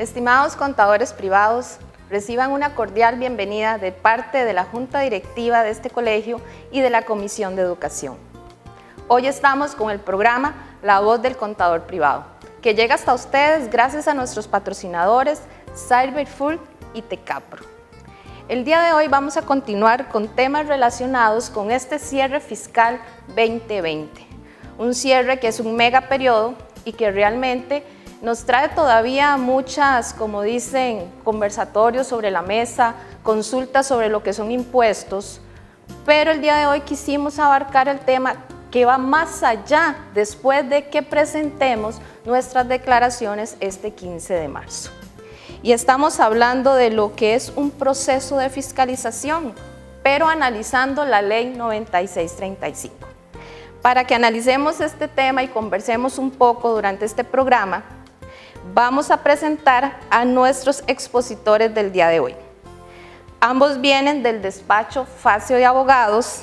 Estimados contadores privados, reciban una cordial bienvenida de parte de la Junta Directiva de este colegio y de la Comisión de Educación. Hoy estamos con el programa La Voz del Contador Privado, que llega hasta ustedes gracias a nuestros patrocinadores Cyberfull y Tecapro. El día de hoy vamos a continuar con temas relacionados con este cierre fiscal 2020, un cierre que es un mega periodo y que realmente nos trae todavía muchas, como dicen, conversatorios sobre la mesa, consultas sobre lo que son impuestos, pero el día de hoy quisimos abarcar el tema que va más allá después de que presentemos nuestras declaraciones este 15 de marzo. Y estamos hablando de lo que es un proceso de fiscalización, pero analizando la Ley 9635. Para que analicemos este tema y conversemos un poco durante este programa, vamos a presentar a nuestros expositores del día de hoy. Ambos vienen del despacho Facio de Abogados.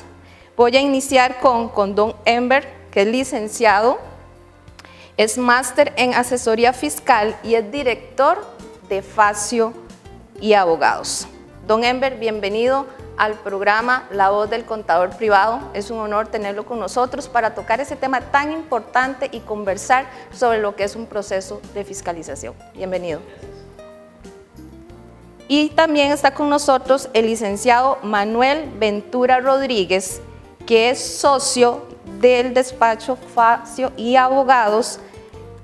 Voy a iniciar con don Enver, que es licenciado, es máster en asesoría fiscal y es director de Facio y Abogados. Don Enver, bienvenido al programa La Voz del Contador Privado. Es un honor tenerlo con nosotros para tocar ese tema tan importante y conversar sobre lo que es un proceso de fiscalización. Bienvenido. Y también está con nosotros el licenciado Manuel Ventura Rodríguez, que es socio del despacho Facio y Abogados,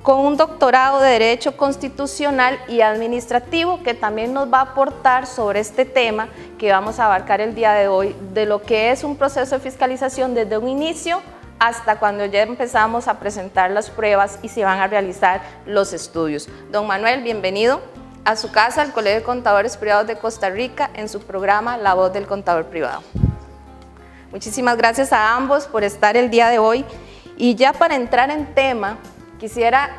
con un doctorado de Derecho Constitucional y Administrativo, que también nos va a aportar sobre este tema que vamos a abarcar el día de hoy, de lo que es un proceso de fiscalización desde un inicio hasta cuando ya empezamos a presentar las pruebas y se van a realizar los estudios. Don Manuel, bienvenido a su casa, al Colegio de Contadores Privados de Costa Rica, en su programa La Voz del Contador Privado. Muchísimas gracias a ambos por estar el día de hoy. Y ya para entrar en tema, quisiera,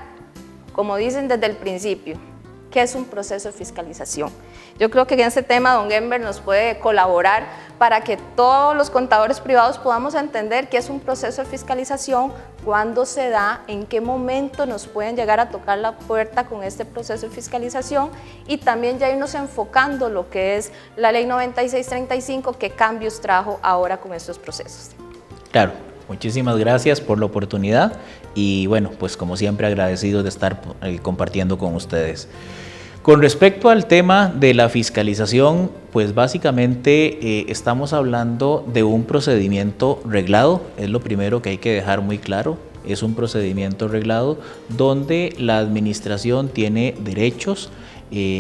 como dicen desde el principio, ¿qué es un proceso de fiscalización? Yo creo que en este tema don Enver nos puede colaborar para que todos los contadores privados podamos entender qué es un proceso de fiscalización, cuándo se da, en qué momento nos pueden llegar a tocar la puerta con este proceso de fiscalización y también ya irnos enfocando lo que es la Ley 9635, qué cambios trajo ahora con estos procesos. Claro. Muchísimas gracias por la oportunidad y bueno, pues como siempre agradecido de estar compartiendo con ustedes. Con respecto al tema de la fiscalización, pues básicamente estamos hablando de un procedimiento reglado, es lo primero que hay que dejar muy claro. Es un procedimiento reglado donde la administración tiene derechos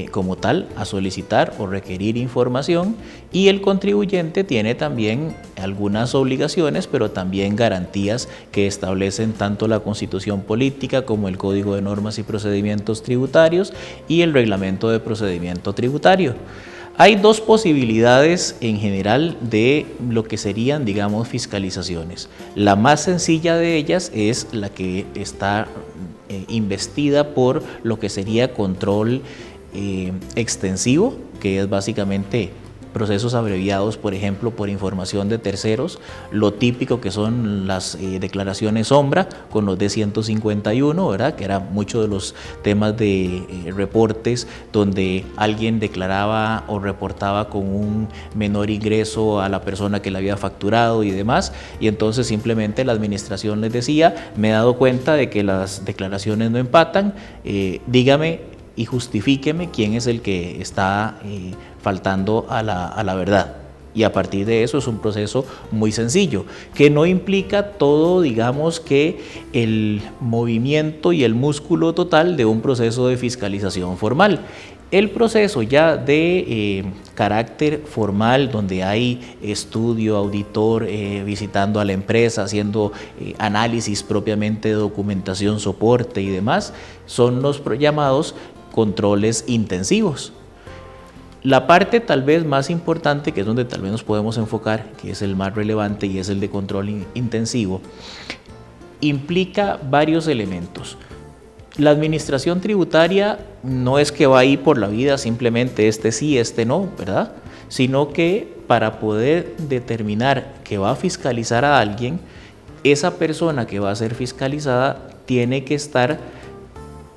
como tal a solicitar o requerir información y el contribuyente tiene también algunas obligaciones, pero también garantías que establecen tanto la Constitución Política como el Código de Normas y Procedimientos Tributarios y el Reglamento de Procedimiento Tributario. Hay dos posibilidades en general de lo que serían, digamos, fiscalizaciones. La más sencilla de ellas es la que está investida por lo que sería control extensivo, que es básicamente procesos abreviados, por ejemplo, por información de terceros, lo típico que son las declaraciones sombra con los D151, ¿verdad? Que era mucho de los temas de reportes donde alguien declaraba o reportaba con un menor ingreso a la persona que le había facturado y demás, y entonces simplemente la administración les decía, me he dado cuenta de que las declaraciones no empatan, dígame y justifíqueme quién es el que está faltando a la verdad. Y a partir de eso es un proceso muy sencillo, que no implica todo, digamos, que el movimiento y el músculo total de un proceso de fiscalización formal. El proceso ya de carácter formal, donde hay estudio, auditor, visitando a la empresa, haciendo análisis propiamente de documentación, soporte y demás, son los llamados controles intensivos. La parte tal vez más importante, que es donde tal vez nos podemos enfocar, que es el más relevante y es el de control intensivo, implica varios elementos. La administración tributaria no es que va ahí por la vida simplemente este sí, este no, ¿verdad? Sino que para poder determinar que va a fiscalizar a alguien, esa persona que va a ser fiscalizada tiene que estar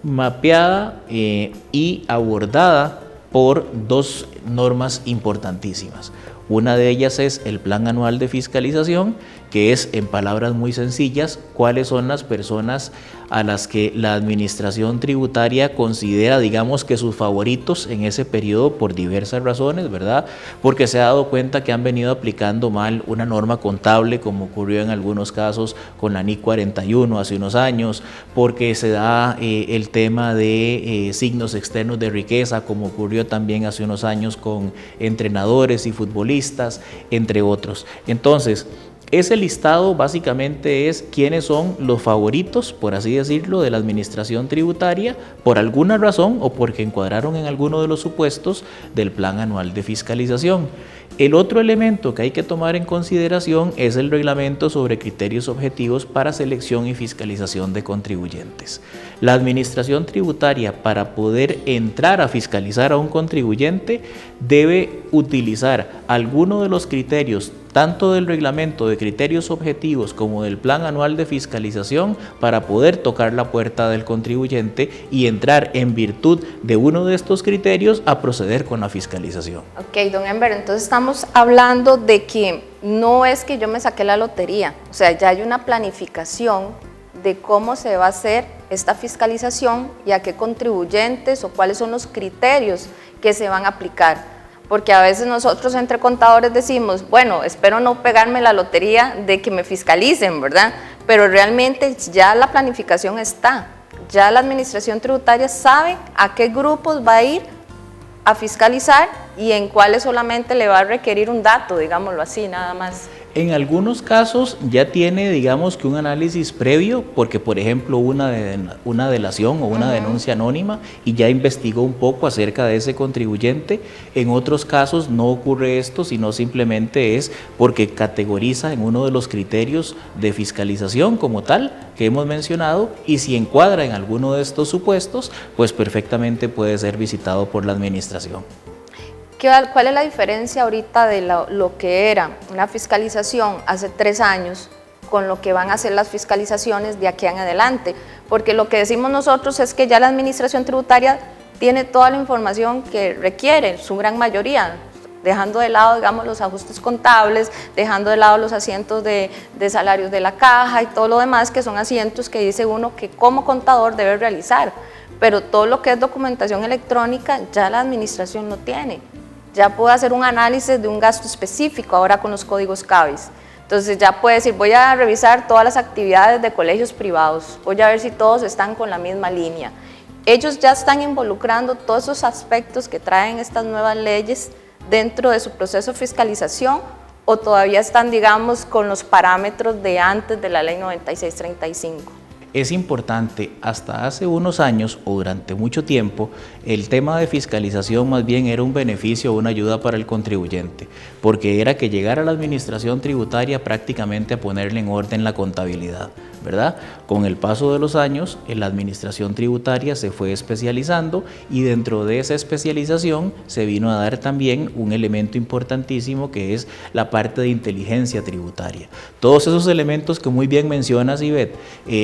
mapeada y abordada por dos normas importantísimas. Una de ellas es el Plan Anual de Fiscalización, que es, en palabras muy sencillas, cuáles son las personas a las que la administración tributaria considera, digamos, que sus favoritos en ese periodo por diversas razones, ¿verdad? Porque se ha dado cuenta que han venido aplicando mal una norma contable, como ocurrió en algunos casos con la NIC 41 hace unos años, porque se da el tema de signos externos de riqueza, como ocurrió también hace unos años con entrenadores y futbolistas, entre otros. Entonces, ese listado básicamente es quiénes son los favoritos, por así decirlo, de la administración tributaria por alguna razón o porque encuadraron en alguno de los supuestos del Plan Anual de Fiscalización. El otro elemento que hay que tomar en consideración es el reglamento sobre criterios objetivos para selección y fiscalización de contribuyentes. La administración tributaria, para poder entrar a fiscalizar a un contribuyente, debe utilizar alguno de los criterios tanto del reglamento de criterios objetivos como del Plan Anual de Fiscalización para poder tocar la puerta del contribuyente y entrar en virtud de uno de estos criterios a proceder con la fiscalización. Ok, don Enver, entonces estamos hablando de que no es que yo me saqué la lotería, o sea, ya hay una planificación de cómo se va a hacer esta fiscalización y a qué contribuyentes o cuáles son los criterios que se van a aplicar. Porque a veces nosotros entre contadores decimos, bueno, espero no pegarme la lotería de que me fiscalicen, ¿verdad? Pero realmente ya la planificación está, ya la administración tributaria sabe a qué grupos va a ir a fiscalizar y en cuáles solamente le va a requerir un dato, digámoslo así, nada más. En algunos casos ya tiene, digamos, que un análisis previo, porque por ejemplo una delación o una denuncia anónima y ya investigó un poco acerca de ese contribuyente. En otros casos no ocurre esto, sino simplemente es porque categoriza en uno de los criterios de fiscalización como tal que hemos mencionado, y si encuadra en alguno de estos supuestos, pues perfectamente puede ser visitado por la administración. ¿Cuál es la diferencia ahorita de lo que era una fiscalización hace 3 años con lo que van a ser las fiscalizaciones de aquí en adelante? Porque lo que decimos nosotros es que ya la administración tributaria tiene toda la información que requiere, su gran mayoría, dejando de lado, digamos, los ajustes contables, dejando de lado los asientos de salarios de la caja y todo lo demás, que son asientos que dice uno que como contador debe realizar. Pero todo lo que es documentación electrónica ya la administración lo tiene. Ya puede hacer un análisis de un gasto específico ahora con los códigos CABIS. Entonces ya puede decir, voy a revisar todas las actividades de colegios privados, voy a ver si todos están con la misma línea. Ellos ya están involucrando todos esos aspectos que traen estas nuevas leyes dentro de su proceso de fiscalización, o todavía están, digamos, con los parámetros de antes de la ley 9635. Es importante, hasta hace unos años o durante mucho tiempo, el tema de fiscalización más bien era un beneficio o una ayuda para el contribuyente, porque era que llegara a la administración tributaria prácticamente a ponerle en orden la contabilidad, ¿verdad? Con el paso de los años, la administración tributaria se fue especializando y dentro de esa especialización se vino a dar también un elemento importantísimo que es la parte de inteligencia tributaria. Todos esos elementos que muy bien mencionas, Ivette,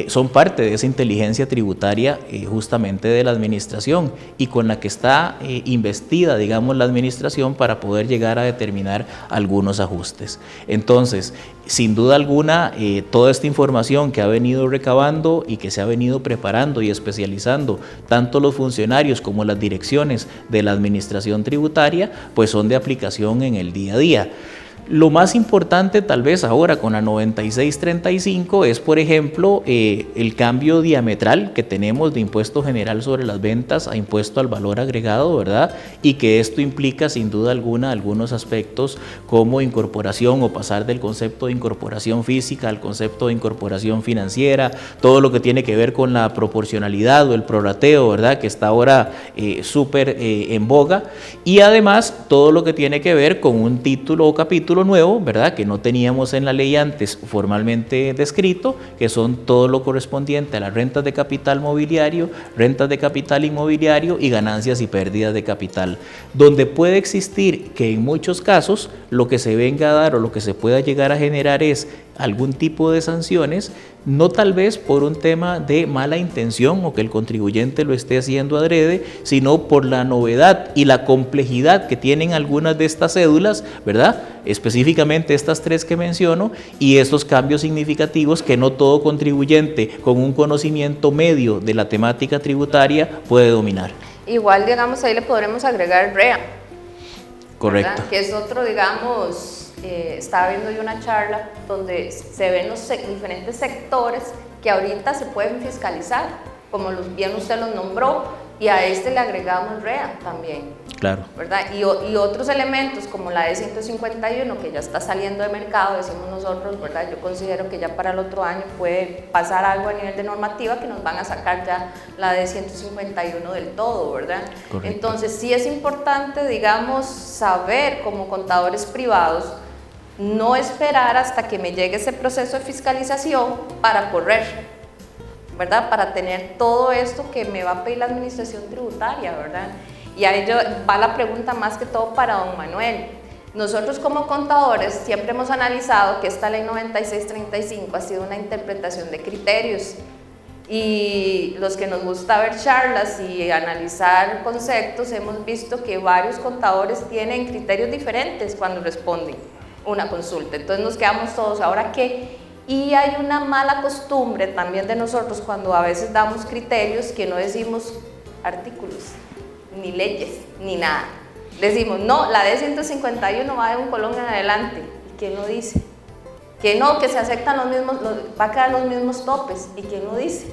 son parte de esa inteligencia tributaria justamente de la administración y con la que está investida, digamos, la administración para poder llegar a determinar algunos ajustes. Entonces, sin duda alguna, toda esta información que ha venido recabando y que se ha venido preparando y especializando tanto los funcionarios como las direcciones de la administración tributaria, pues son de aplicación en el día a día. Lo más importante tal vez ahora con la 9635 es, por ejemplo, el cambio diametral que tenemos de impuesto general sobre las ventas a impuesto al valor agregado, ¿verdad? Y que esto implica sin duda alguna algunos aspectos como incorporación o pasar del concepto de incorporación física al concepto de incorporación financiera, todo lo que tiene que ver con la proporcionalidad o el prorrateo, ¿verdad? Que está ahora súper en boga, y además todo lo que tiene que ver con un título o capítulo nuevo, ¿verdad? Que no teníamos en la ley antes formalmente descrito, que son todo lo correspondiente a las rentas de capital mobiliario, rentas de capital inmobiliario y ganancias y pérdidas de capital, donde puede existir que en muchos casos lo que se venga a dar o lo que se pueda llegar a generar es algún tipo de sanciones, no tal vez por un tema de mala intención o que el contribuyente lo esté haciendo adrede, sino por la novedad y la complejidad que tienen algunas de estas cédulas, ¿verdad? Específicamente estas 3 que menciono, y estos cambios significativos que no todo contribuyente con un conocimiento medio de la temática tributaria puede dominar. Igual, digamos, ahí le podremos agregar REA. Correcto. ¿Verdad? Que es otro, digamos, estaba viendo yo una charla donde se ven los diferentes sectores que ahorita se pueden fiscalizar, como bien usted los nombró, y a este le agregamos REA también. Claro. ¿Verdad? Y otros elementos como la E151 que ya está saliendo de mercado, decimos nosotros, ¿verdad? Yo considero que ya para el otro año puede pasar algo a nivel de normativa que nos van a sacar ya la E151 del todo, ¿verdad? Correcto. Entonces sí es importante, digamos, saber como contadores privados, no esperar hasta que me llegue ese proceso de fiscalización para correr, ¿verdad? Para tener todo esto que me va a pedir la administración tributaria, ¿verdad? Y a ello va la pregunta más que todo para don Manuel. Nosotros como contadores siempre hemos analizado que esta ley 9635 ha sido una interpretación de criterios, y los que nos gusta ver charlas y analizar conceptos hemos visto que varios contadores tienen criterios diferentes cuando responden una consulta. Entonces nos quedamos todos, ¿ahora qué? Y hay una mala costumbre también de nosotros cuando a veces damos criterios que no decimos artículos, ni leyes, ni nada. Decimos, no, la D151 va de un colón en adelante. ¿Y quién lo dice? Que no, que se aceptan los mismos, va a quedar los mismos topes. ¿Y quién lo dice?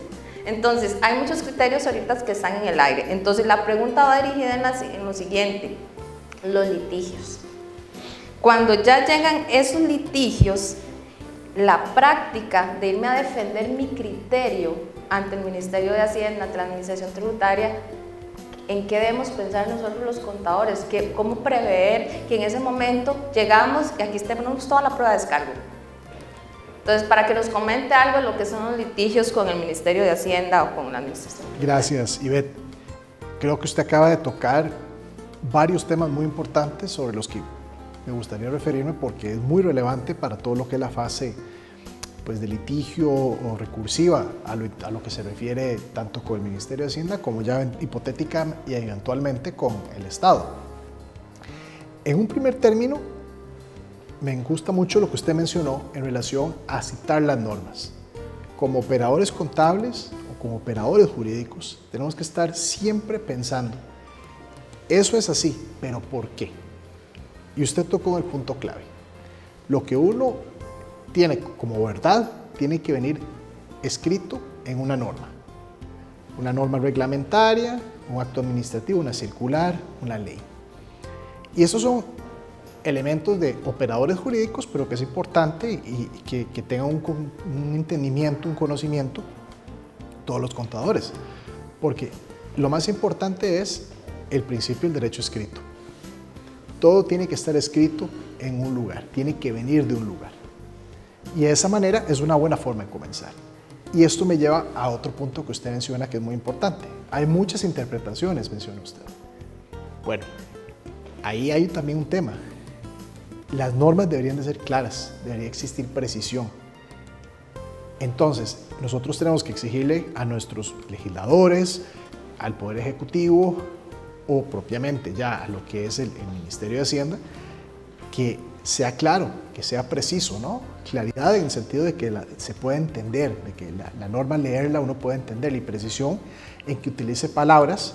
Entonces, hay muchos criterios ahorita que están en el aire. Entonces, la pregunta va dirigida en lo siguiente, los litigios. Cuando ya llegan esos litigios, la práctica de irme a defender mi criterio ante el Ministerio de Hacienda, ante la Administración Tributaria, ¿en qué debemos pensar nosotros los contadores? ¿Cómo prever que en ese momento llegamos y aquí tenemos toda la prueba de descargo? Entonces, para que nos comente algo de lo que son los litigios con el Ministerio de Hacienda o con la Administración. Gracias, Ivette. Creo que usted acaba de tocar varios temas muy importantes sobre los que me gustaría referirme porque es muy relevante para todo lo que es la fase pues, de litigio o recursiva a lo que se refiere tanto con el Ministerio de Hacienda como ya hipotética y eventualmente con el Estado. En un primer término, me gusta mucho lo que usted mencionó en relación a citar las normas. Como operadores contables o como operadores jurídicos, tenemos que estar siempre pensando, eso es así, pero ¿por qué? Y usted tocó el punto clave. Lo que uno tiene como verdad tiene que venir escrito en una norma reglamentaria, un acto administrativo, una circular, una ley. Y esos son elementos de operadores jurídicos, pero que es importante y que tengan un entendimiento, un conocimiento todos los contadores, porque lo más importante es el principio del derecho escrito. Todo tiene que estar escrito en un lugar, tiene que venir de un lugar. Y de esa manera es una buena forma de comenzar. Y esto me lleva a otro punto que usted menciona que es muy importante. Hay muchas interpretaciones, menciona usted. Bueno, ahí hay también un tema. Las normas deberían de ser claras, debería existir precisión. Entonces, nosotros tenemos que exigirle a nuestros legisladores, al Poder Ejecutivo o propiamente ya a lo que es el Ministerio de Hacienda, que sea claro, que sea preciso, ¿no? Claridad en el sentido de que se pueda entender, de que la norma leerla uno pueda entender, y precisión en que utilice palabras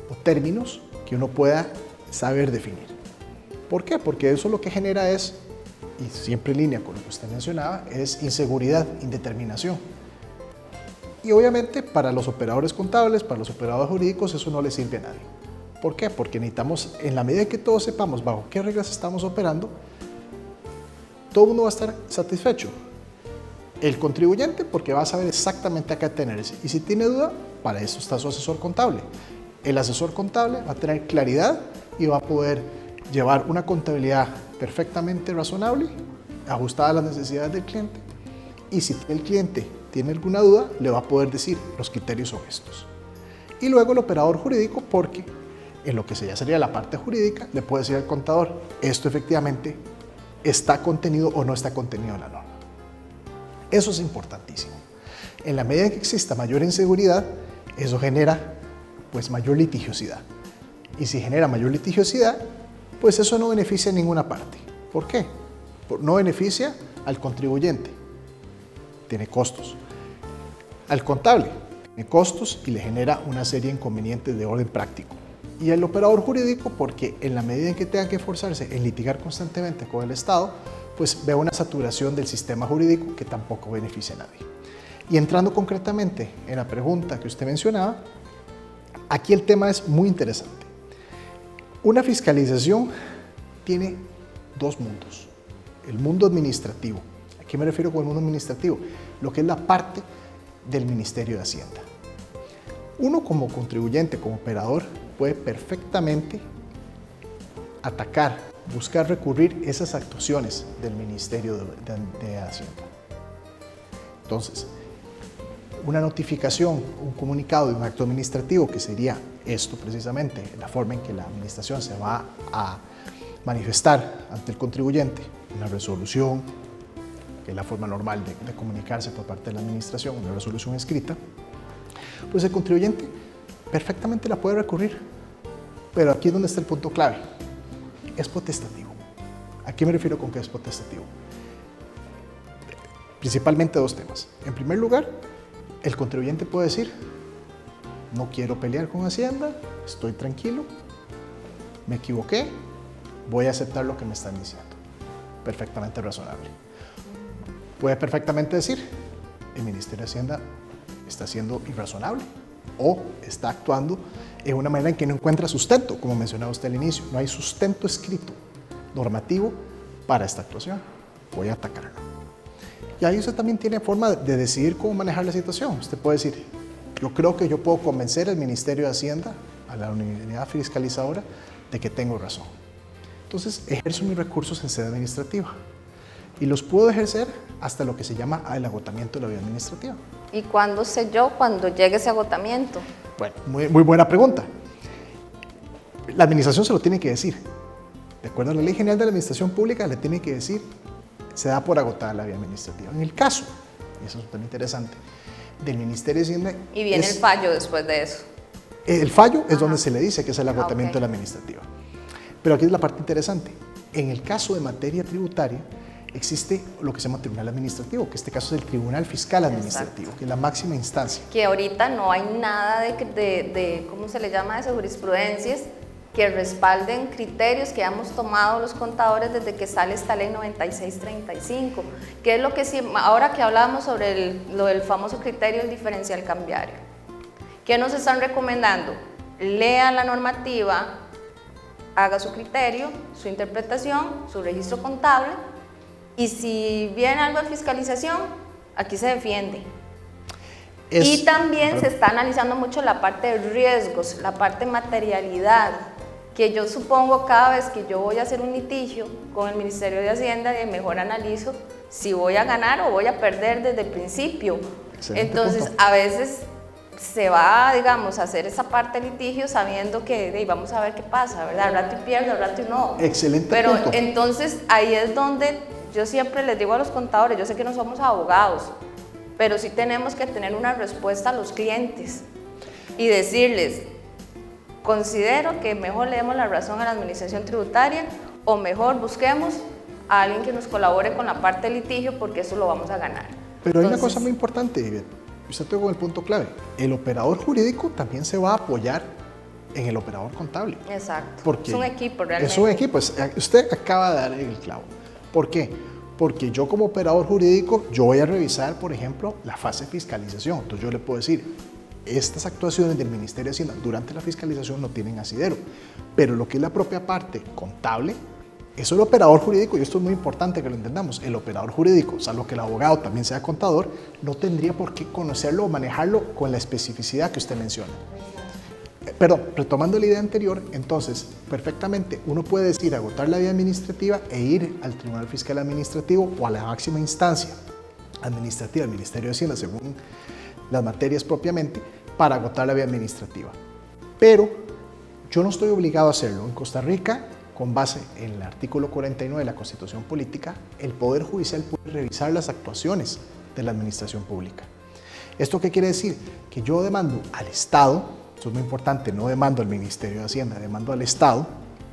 o términos que uno pueda saber definir. ¿Por qué? Porque eso lo que genera es, y siempre en línea con lo que usted mencionaba, es inseguridad, indeterminación. Y obviamente para los operadores contables, para los operadores jurídicos, eso no le sirve a nadie. ¿Por qué? Porque necesitamos, en la medida que todos sepamos bajo qué reglas estamos operando, todo el mundo va a estar satisfecho. El contribuyente porque va a saber exactamente a qué atenerse. Y si tiene duda, para eso está su asesor contable. El asesor contable va a tener claridad y va a poder llevar una contabilidad perfectamente razonable, ajustada a las necesidades del cliente. Y si el cliente tiene alguna duda, le va a poder decir los criterios son estos. Y luego el operador jurídico porque en lo que ya sería la parte jurídica, le puede decir al contador, esto efectivamente está contenido o no está contenido en la norma. Eso es importantísimo. En la medida en que exista mayor inseguridad, eso genera pues mayor litigiosidad. Y si genera mayor litigiosidad, pues eso no beneficia a ninguna parte. ¿Por qué? No beneficia al contribuyente, tiene costos. Al contable, tiene costos y le genera una serie de inconvenientes de orden práctico. Y al operador jurídico, porque en la medida en que tenga que esforzarse en litigar constantemente con el Estado, pues ve una saturación del sistema jurídico que tampoco beneficia a nadie. Y entrando concretamente en la pregunta que usted mencionaba, aquí el tema es muy interesante. Una fiscalización tiene dos mundos. El mundo administrativo. ¿A qué me refiero con el mundo administrativo? Lo que es la parte del Ministerio de Hacienda. Uno como contribuyente, como operador, puede perfectamente atacar, buscar recurrir esas actuaciones del Ministerio de Hacienda. Entonces, una notificación, un comunicado de un acto administrativo, que sería esto precisamente, la forma en que la administración se va a manifestar ante el contribuyente, una resolución, que es la forma normal de comunicarse por parte de la administración, una resolución escrita, pues el contribuyente perfectamente la puede recurrir. Pero aquí es donde está el punto clave. Es potestativo. ¿A qué me refiero con que es potestativo? Principalmente dos temas. En primer lugar, el contribuyente puede decir, no quiero pelear con Hacienda, estoy tranquilo, me equivoqué, voy a aceptar lo que me están diciendo. Perfectamente razonable. Puede perfectamente decir, el Ministerio de Hacienda está siendo irrazonable o está actuando en una manera en que no encuentra sustento, como mencionaba usted al inicio. No hay sustento escrito, normativo, para esta actuación. Voy a atacarlo. Y ahí usted también tiene forma de decidir cómo manejar la situación. Usted puede decir, yo creo que yo puedo convencer al Ministerio de Hacienda, a la unidad fiscalizadora, de que tengo razón. Entonces, ejerzo mis recursos en sede administrativa. Y los puedo ejercer hasta lo que se llama el agotamiento de la vía administrativa. ¿Y cuándo sé yo cuando llegue ese agotamiento? Bueno, muy buena pregunta. La administración se lo tiene que decir. De acuerdo a la Ley General de la Administración Pública, le tiene que decir, se da por agotada la vía administrativa. En el caso, y eso es tan interesante, del Ministerio de Hacienda... Y viene el fallo después de eso. El fallo es donde se le dice que es el agotamiento de la administrativa. Pero aquí es la parte interesante. En el caso de materia tributaria, existe lo que se llama tribunal administrativo, que en este caso es el Tribunal Fiscal Administrativo, Exacto. Que es la máxima instancia. Que ahorita no hay nada de ¿cómo se le llama eso? Jurisprudencias que respalden criterios que hemos tomado los contadores desde que sale esta ley 9635, que es lo que ahora que hablábamos sobre lo del famoso criterio del diferencial cambiario. ¿Qué nos están recomendando? Lea la normativa, haga su criterio, su interpretación, su registro contable, y si viene algo de fiscalización, aquí se defiende. Y también se está analizando mucho la parte de riesgos, la parte de materialidad, que yo supongo cada vez que yo voy a hacer un litigio con el Ministerio de Hacienda, mejor analizo si voy a ganar o voy a perder desde el principio. Excelente Entonces, punto. A veces se va, digamos, a hacer esa parte de litigio sabiendo que vamos a ver qué pasa, ¿verdad? Al rato y pierdo, al rato y no. Excelente Pero punto. Entonces, ahí es donde yo siempre les digo a los contadores, yo sé que no somos abogados, pero sí tenemos que tener una respuesta a los clientes y decirles, considero que mejor le demos la razón a la administración tributaria o mejor busquemos a alguien que nos colabore con la parte de litigio porque eso lo vamos a ganar. Pero hay una cosa muy importante, Ivette, usted tocó el punto clave, el operador jurídico también se va a apoyar en el operador contable. Exacto, Porque es un equipo realmente. Es un equipo, usted acaba de dar el clavo. ¿Por qué? Porque yo como operador jurídico, yo voy a revisar, por ejemplo, la fase de fiscalización. Entonces yo le puedo decir, estas actuaciones del Ministerio de Hacienda durante la fiscalización no tienen asidero, pero lo que es la propia parte contable, eso el operador jurídico, y esto es muy importante que lo entendamos, el operador jurídico, salvo que el abogado también sea contador, no tendría por qué conocerlo o manejarlo con la especificidad que usted menciona. Perdón, retomando la idea anterior, entonces, perfectamente uno puede decir agotar la vía administrativa e ir al Tribunal Fiscal Administrativo o a la máxima instancia administrativa del Ministerio de Hacienda, según las materias propiamente, para agotar la vía administrativa. Pero yo no estoy obligado a hacerlo. En Costa Rica, con base en el artículo 49 de la Constitución Política, el Poder Judicial puede revisar las actuaciones de la administración pública. ¿Esto qué quiere decir? Que yo demando al Estado, eso es muy importante, no demando al Ministerio de Hacienda, demando al Estado,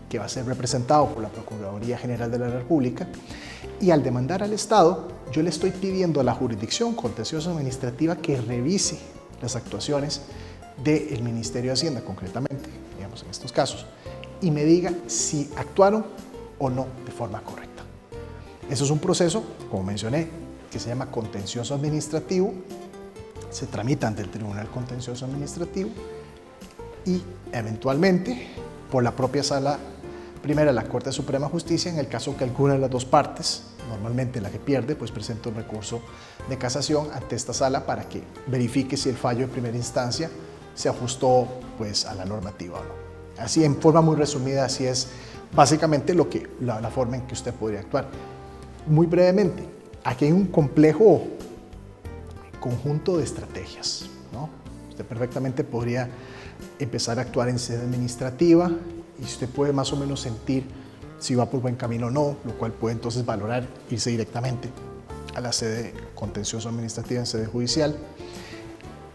que va a ser representado por la Procuraduría General de la República, y al demandar al Estado, yo le estoy pidiendo a la jurisdicción contencioso administrativa que revise las actuaciones del Ministerio de Hacienda, concretamente, digamos en estos casos, y me diga si actuaron o no de forma correcta. Eso es un proceso, como mencioné, que se llama contencioso administrativo, se tramita ante el Tribunal Contencioso Administrativo y eventualmente por la propia Sala Primera de la Corte Suprema de Justicia, en el caso que alguna de las dos partes, normalmente la que pierde, pues presenta un recurso de casación ante esta sala para que verifique si el fallo de primera instancia se ajustó pues a la normativa o no. Así, en forma muy resumida, así es básicamente la forma en que usted podría actuar. Muy brevemente, aquí hay un complejo conjunto de estrategias, ¿no? Usted perfectamente podría empezar a actuar en sede administrativa y usted puede más o menos sentir si va por buen camino o no, lo cual puede entonces valorar irse directamente a la sede contencioso administrativa en sede judicial.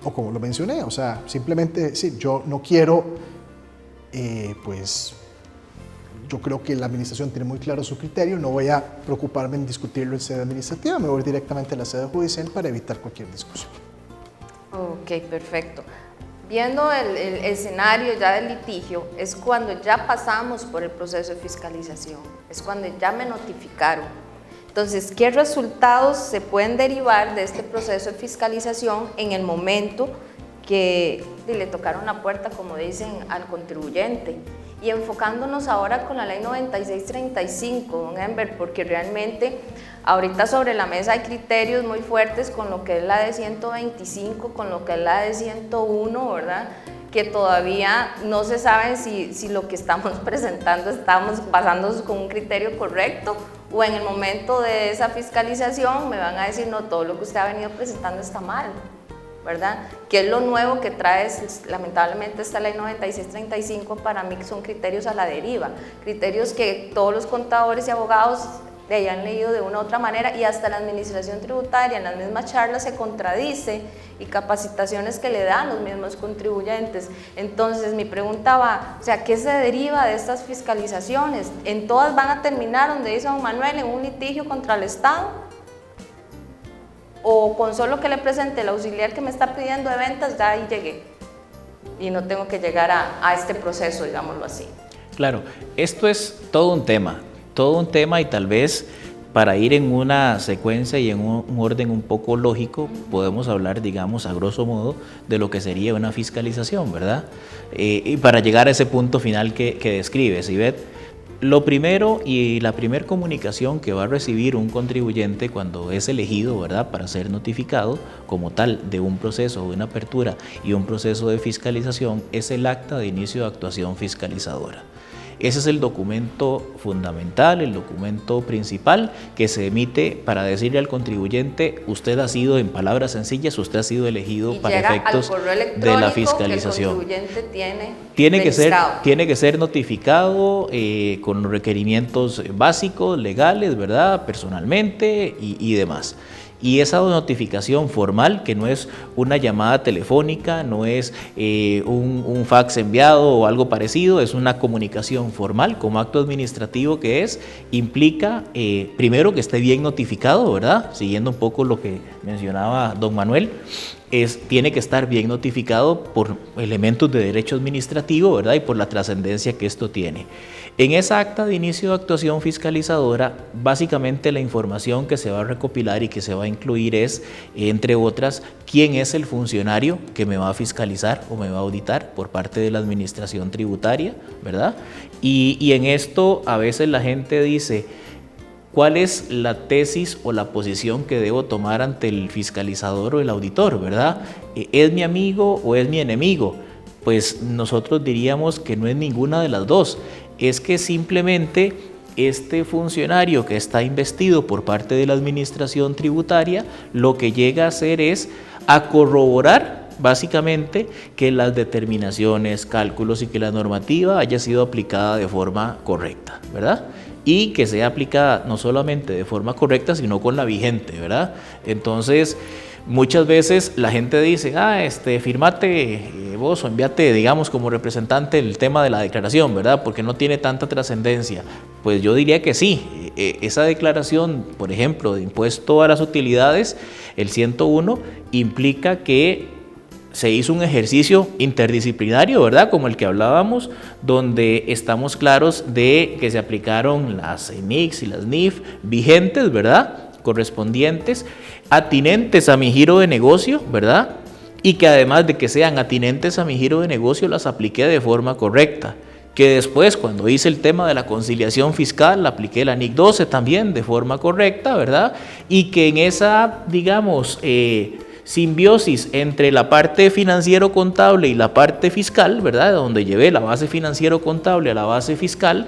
O como lo mencioné, o sea, simplemente decir, yo no quiero, pues yo creo que la administración tiene muy claro su criterio, no voy a preocuparme en discutirlo en sede administrativa, me voy directamente a la sede judicial para evitar cualquier discusión. Ok, perfecto. Viendo el escenario ya del litigio, es cuando ya pasamos por el proceso de fiscalización, es cuando ya me notificaron. Entonces, ¿qué resultados se pueden derivar de este proceso de fiscalización en el momento que le tocaron la puerta, como dicen, al contribuyente? Y enfocándonos ahora con la ley 9635, don Enver, porque realmente ahorita sobre la mesa hay criterios muy fuertes con lo que es la de 125, con lo que es la de 101, ¿verdad? Que todavía no se sabe si lo que estamos presentando estamos basándonos con un criterio correcto, o en el momento de esa fiscalización me van a decir, no, todo lo que usted ha venido presentando está mal, ¿verdad? Que es lo nuevo que trae, lamentablemente, esta ley 9635, para mí que son criterios a la deriva, criterios que todos los contadores y abogados hayan leído de una u otra manera, y hasta la administración tributaria en las mismas charlas se contradice, y capacitaciones que le dan los mismos contribuyentes. Entonces mi pregunta va, o sea, ¿qué se deriva de estas fiscalizaciones? ¿En todas van a terminar, donde dice don Manuel, en un litigio contra el Estado? ¿O con solo que le presente el auxiliar que me está pidiendo de ventas, ya ahí llegué y no tengo que llegar a este proceso, digámoslo así? Claro, esto es todo un tema, y tal vez para ir en una secuencia y en un orden un poco lógico, podemos hablar, digamos, a grosso modo, de lo que sería una fiscalización, ¿verdad? Y para llegar a ese punto final que describes, Ivette, lo primero y la primera comunicación que va a recibir un contribuyente cuando es elegido, ¿verdad?, para ser notificado como tal de un proceso, de una apertura y un proceso de fiscalización, es el acta de inicio de actuación fiscalizadora. Ese es el documento fundamental, el documento principal que se emite para decirle al contribuyente, usted ha sido, en palabras sencillas, usted ha sido elegido para efectos de la fiscalización. Que el contribuyente tiene que ser notificado con los requerimientos básicos, legales, ¿verdad?, personalmente y demás. Y esa notificación formal, que no es una llamada telefónica, no es un fax enviado o algo parecido, es una comunicación formal como acto administrativo que implica primero que esté bien notificado, ¿verdad? Siguiendo un poco lo que mencionaba don Manuel, tiene que estar bien notificado por elementos de derecho administrativo, ¿verdad?, y por la trascendencia que esto tiene. En esa acta de inicio de actuación fiscalizadora, básicamente la información que se va a recopilar y que se va a incluir es, entre otras, quién es el funcionario que me va a fiscalizar o me va a auditar por parte de la administración tributaria, ¿verdad? Y en esto a veces la gente dice, ¿cuál es la tesis o la posición que debo tomar ante el fiscalizador o el auditor, ¿verdad? ¿Es mi amigo o es mi enemigo? Pues nosotros diríamos que no es ninguna de las dos. Es que simplemente este funcionario que está investido por parte de la administración tributaria lo que llega a hacer es a corroborar básicamente que las determinaciones, cálculos y que la normativa haya sido aplicada de forma correcta, ¿verdad? y que sea aplicada no solamente de forma correcta, sino con la vigente, ¿verdad? Entonces, muchas veces la gente dice, firmate vos o envíate, digamos, como representante el tema de la declaración, ¿verdad? Porque no tiene tanta trascendencia. Pues yo diría que sí. Esa declaración, por ejemplo, de impuesto a las utilidades, el 101, implica que se hizo un ejercicio interdisciplinario, ¿verdad? Como el que hablábamos, donde estamos claros de que se aplicaron las NICs y las NIF vigentes, ¿verdad? Correspondientes, atinentes a mi giro de negocio, ¿verdad? Y que además de que sean atinentes a mi giro de negocio, las apliqué de forma correcta. Que después, cuando hice el tema de la conciliación fiscal, apliqué la NIC 12 también de forma correcta, ¿verdad? Y que en esa, digamos, simbiosis entre la parte financiero-contable y la parte fiscal, ¿verdad? Donde llevé la base financiero-contable a la base fiscal,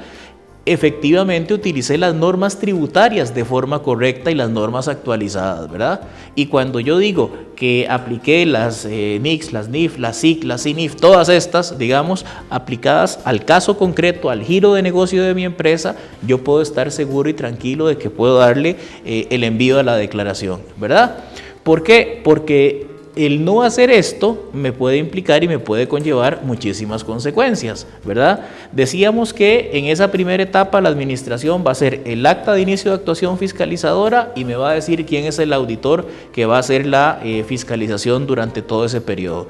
efectivamente utilicé las normas tributarias de forma correcta y las normas actualizadas, ¿verdad? Y cuando yo digo que apliqué las NICs, las NIF, las SIC, las CINIF, todas estas, digamos, aplicadas al caso concreto, al giro de negocio de mi empresa, yo puedo estar seguro y tranquilo de que puedo darle el envío a la declaración, ¿verdad? ¿Por qué? Porque el no hacer esto me puede implicar y me puede conllevar muchísimas consecuencias, ¿verdad? Decíamos que en esa primera etapa la administración va a hacer el acta de inicio de actuación fiscalizadora y me va a decir quién es el auditor que va a hacer la fiscalización durante todo ese periodo.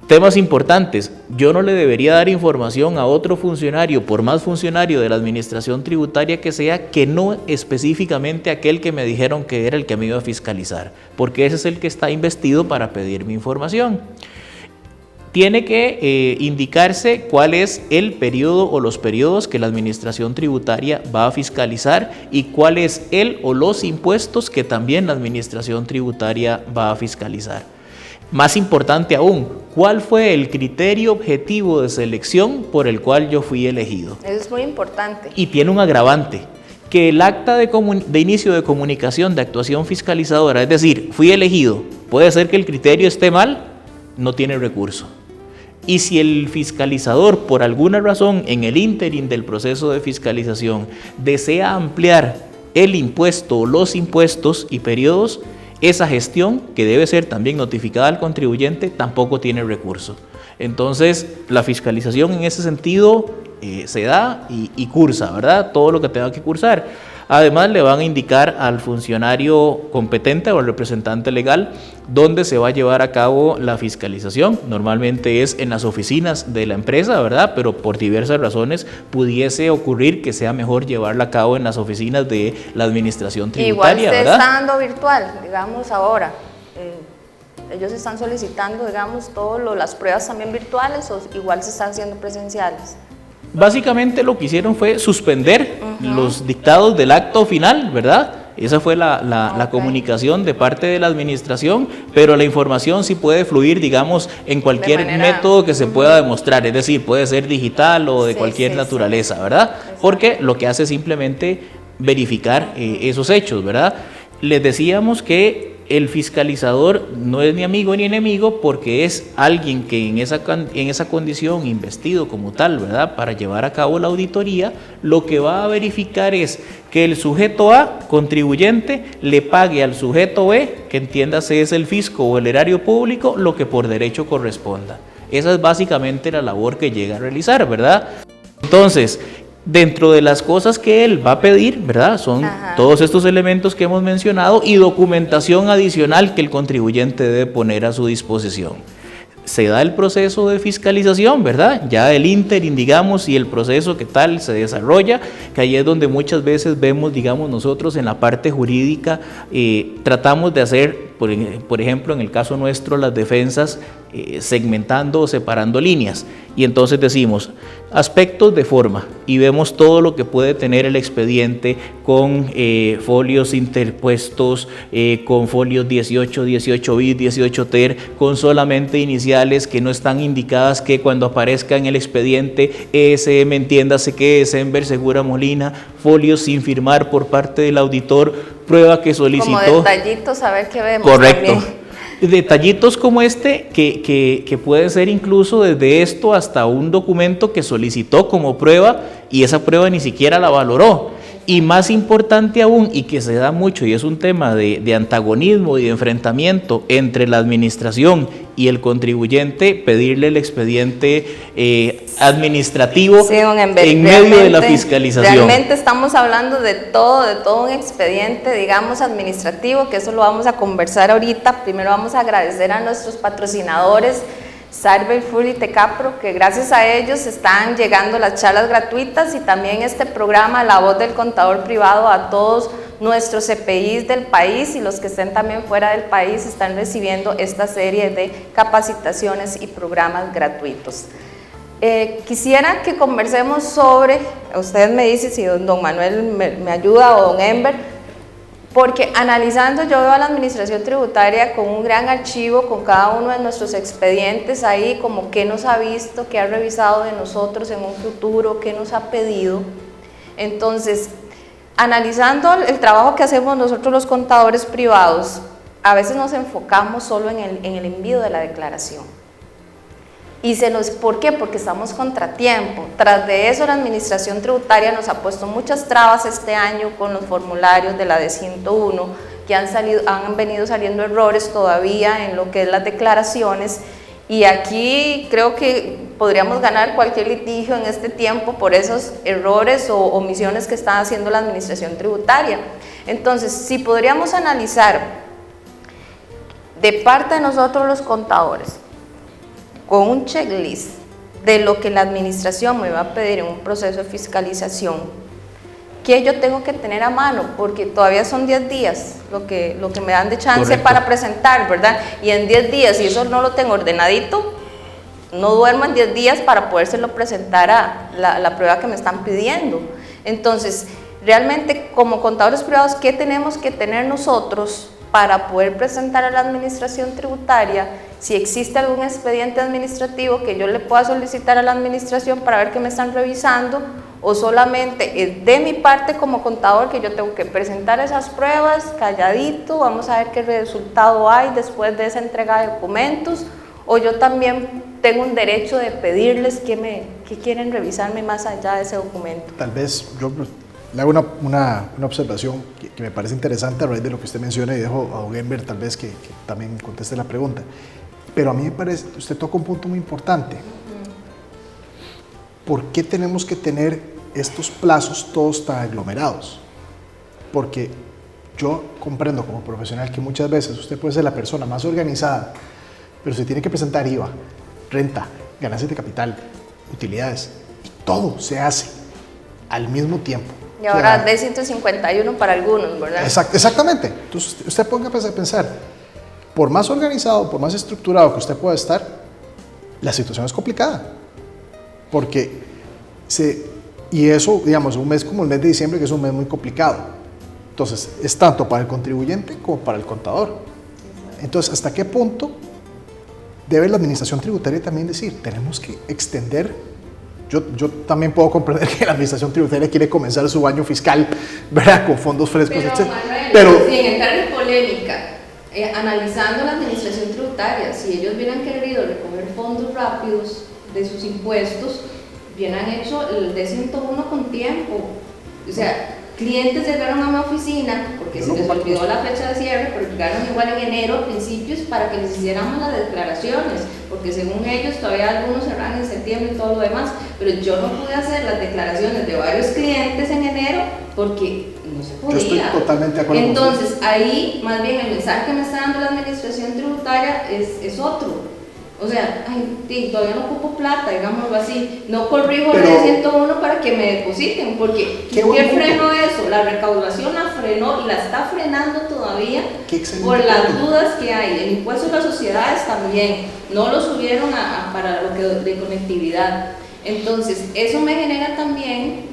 Temas importantes, yo no le debería dar información a otro funcionario, por más funcionario de la administración tributaria que sea, que no específicamente aquel que me dijeron que era el que me iba a fiscalizar, porque ese es el que está investido para pedir mi información. Tiene que indicarse cuál es el periodo o los periodos que la administración tributaria va a fiscalizar y cuál es el o los impuestos que también la administración tributaria va a fiscalizar. Más importante aún, ¿cuál fue el criterio objetivo de selección por el cual yo fui elegido? Eso es muy importante. Y tiene un agravante, que el acta de inicio de comunicación de actuación fiscalizadora, es decir, fui elegido, puede ser que el criterio esté mal, no tiene recurso. Y si el fiscalizador, por alguna razón, en el ínterin del proceso de fiscalización, desea ampliar el impuesto o los impuestos y periodos, esa gestión, que debe ser también notificada al contribuyente, tampoco tiene recurso. Entonces, la fiscalización en ese sentido se da y cursa, ¿verdad? Todo lo que tenga que cursar. Además, le van a indicar al funcionario competente o al representante legal dónde se va a llevar a cabo la fiscalización. Normalmente es en las oficinas de la empresa, ¿verdad? Pero por diversas razones pudiese ocurrir que sea mejor llevarla a cabo en las oficinas de la administración tributaria, igual se ¿verdad? está dando virtual, digamos ahora. Ellos están solicitando, digamos, todas las pruebas también virtuales o igual se están haciendo presenciales. Básicamente lo que hicieron fue suspender los dictados del acto final, ¿verdad? Esa fue la comunicación de parte de la administración, pero la información sí puede fluir, digamos, en cualquier método que se pueda demostrar, es decir, puede ser digital o de cualquier naturaleza, ¿verdad? Porque lo que hace es simplemente verificar esos hechos, ¿verdad? Les decíamos que el fiscalizador no es ni amigo ni enemigo porque es alguien que en esa condición investido como tal, ¿verdad? Para llevar a cabo la auditoría, lo que va a verificar es que el sujeto A, contribuyente, le pague al sujeto B, que entiéndase es el fisco o el erario público, lo que por derecho corresponda. Esa es básicamente la labor que llega a realizar, ¿verdad? Entonces, dentro de las cosas que él va a pedir, ¿verdad? Son todos estos elementos que hemos mencionado y documentación adicional que el contribuyente debe poner a su disposición. Se da el proceso de fiscalización, ¿verdad? Ya el ínterin, digamos, y el proceso que tal se desarrolla, que ahí es donde muchas veces vemos, digamos, nosotros en la parte jurídica, tratamos de hacer, por ejemplo, en el caso nuestro, las defensas segmentando o separando líneas. Y entonces decimos, aspectos de forma, y vemos todo lo que puede tener el expediente con folios interpuestos, con folios 18, 18 bis, 18 ter, con solamente iniciales que no están indicadas que cuando aparezca en el expediente ESM, entiéndase que es Enver Segura Molina, folios sin firmar por parte del auditor, prueba que solicitó. Como detallitos, a ver qué vemos. Correcto. También. Detallitos como este que puede ser incluso desde esto hasta un documento que solicitó como prueba y esa prueba ni siquiera la valoró. Y más importante aún, y que se da mucho, y es un tema de antagonismo y de enfrentamiento entre la administración y el contribuyente, pedirle el expediente administrativo Sí, don Ember, en medio de la fiscalización. Realmente estamos hablando de todo un expediente, digamos, administrativo, que eso lo vamos a conversar ahorita. Primero vamos a agradecer a nuestros patrocinadores, Sarver Food y Tecapro, que gracias a ellos están llegando las charlas gratuitas y también este programa La Voz del Contador Privado a todos nuestros CPIs del país, y los que estén también fuera del país están recibiendo esta serie de capacitaciones y programas gratuitos. Quisiera que conversemos sobre, usted me dice si don Manuel me ayuda o don Ember, porque analizando yo veo a la administración tributaria con un gran archivo con cada uno de nuestros expedientes ahí, como qué nos ha visto, qué ha revisado de nosotros en un futuro, qué nos ha pedido. Entonces, analizando el trabajo que hacemos nosotros los contadores privados, a veces nos enfocamos solo en el envío de la declaración. ¿Por qué? Porque estamos contratiempo. Tras de eso, la administración tributaria nos ha puesto muchas trabas este año con los formularios de la D101, que han venido saliendo errores todavía en lo que es las declaraciones, y aquí creo que podríamos ganar cualquier litigio en este tiempo por esos errores o omisiones que está haciendo la administración tributaria. Entonces, si podríamos analizar de parte de nosotros los contadores, con un checklist de lo que la administración me va a pedir en un proceso de fiscalización, ¿qué yo tengo que tener a mano? Porque todavía son 10 días lo que me dan de chance. Correcto. Para presentar, ¿verdad? Y en 10 días, si eso no lo tengo ordenadito, no duermo en 10 días para podérselo presentar a la prueba que me están pidiendo. Entonces, realmente como contadores privados, ¿qué tenemos que tener nosotros para poder presentar a la administración tributaria? Si existe algún expediente administrativo que yo le pueda solicitar a la administración para ver que me están revisando, o solamente es de mi parte como contador que yo tengo que presentar esas pruebas calladito, vamos a ver qué resultado hay después de esa entrega de documentos, o yo también tengo un derecho de pedirles que quieren revisarme más allá de ese documento. Tal vez yo le hago una observación que me parece interesante a raíz de lo que usted menciona, y dejo a don Ember tal vez que también conteste la pregunta. Pero a mí me parece, usted toca un punto muy importante. ¿Por qué tenemos que tener estos plazos todos tan aglomerados? Porque yo comprendo como profesional que muchas veces usted puede ser la persona más organizada, pero se tiene que presentar IVA, renta, ganancias de capital, utilidades, y todo se hace al mismo tiempo. Y ahora D151 para algunos, ¿verdad? Exactamente. Entonces usted ponga a pensar, por más organizado, por más estructurado que usted pueda estar, la situación es complicada. Porque y eso, digamos, un mes como el mes de diciembre, que es un mes muy complicado. Entonces, es tanto para el contribuyente como para el contador. Entonces, ¿hasta qué punto debe la administración tributaria también decir, tenemos que extender? Yo también puedo comprender que la administración tributaria quiere comenzar su año fiscal, ¿verdad?, con fondos frescos, etc. Pero sin entrar en polémica, analizando la administración tributaria, si ellos hubieran querido recoger fondos rápidos de sus impuestos, hubieran hecho el D101 con tiempo. O sea, clientes llegaron a mi oficina porque se les olvidó la fecha de cierre, pero llegaron igual en enero a principios para que les hiciéramos las declaraciones, porque según ellos todavía algunos cerran en septiembre y todo lo demás, pero yo no pude hacer las declaraciones de varios clientes en enero porque no se podía. Yo estoy totalmente de acuerdo. Entonces ahí más bien el mensaje que me está dando la administración tributaria es otro. O sea, todavía no ocupo plata, digámoslo así, no corrijo el D101 para que me depositen, porque ¿quién frenó eso? La recaudación la frenó y la está frenando todavía por las dudas que hay. El impuesto a las sociedades también, no lo subieron para lo que de conectividad. Entonces, eso me genera también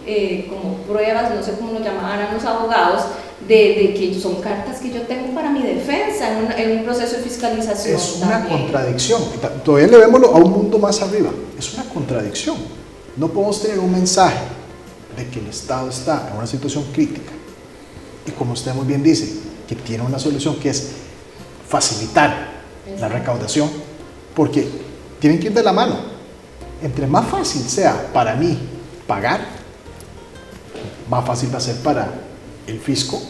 como pruebas, no sé cómo lo llamarán los abogados, de que son cartas que yo tengo para mi defensa en un proceso de fiscalización. Es una contradicción. Todavía le vemos a un mundo más arriba. Es una contradicción. No podemos tener un mensaje de que el Estado está en una situación crítica y, como usted muy bien dice, que tiene una solución que es facilitar la recaudación, porque tienen que ir de la mano. Entre más fácil sea para mí pagar, más fácil va a ser para el fisco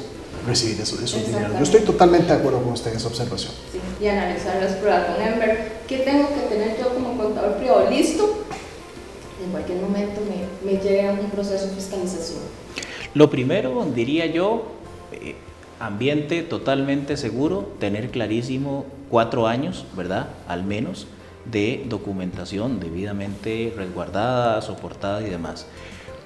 recibir esos dineros. Yo estoy totalmente de acuerdo con usted en esa observación. Sí, y analizar las pruebas con Ember. ¿Qué tengo que tener yo como contador privado listo? En cualquier momento me llega un proceso de fiscalización. Lo primero, diría yo, ambiente totalmente seguro, tener clarísimo 4 años, ¿verdad? Al menos, de documentación debidamente resguardada, soportada y demás.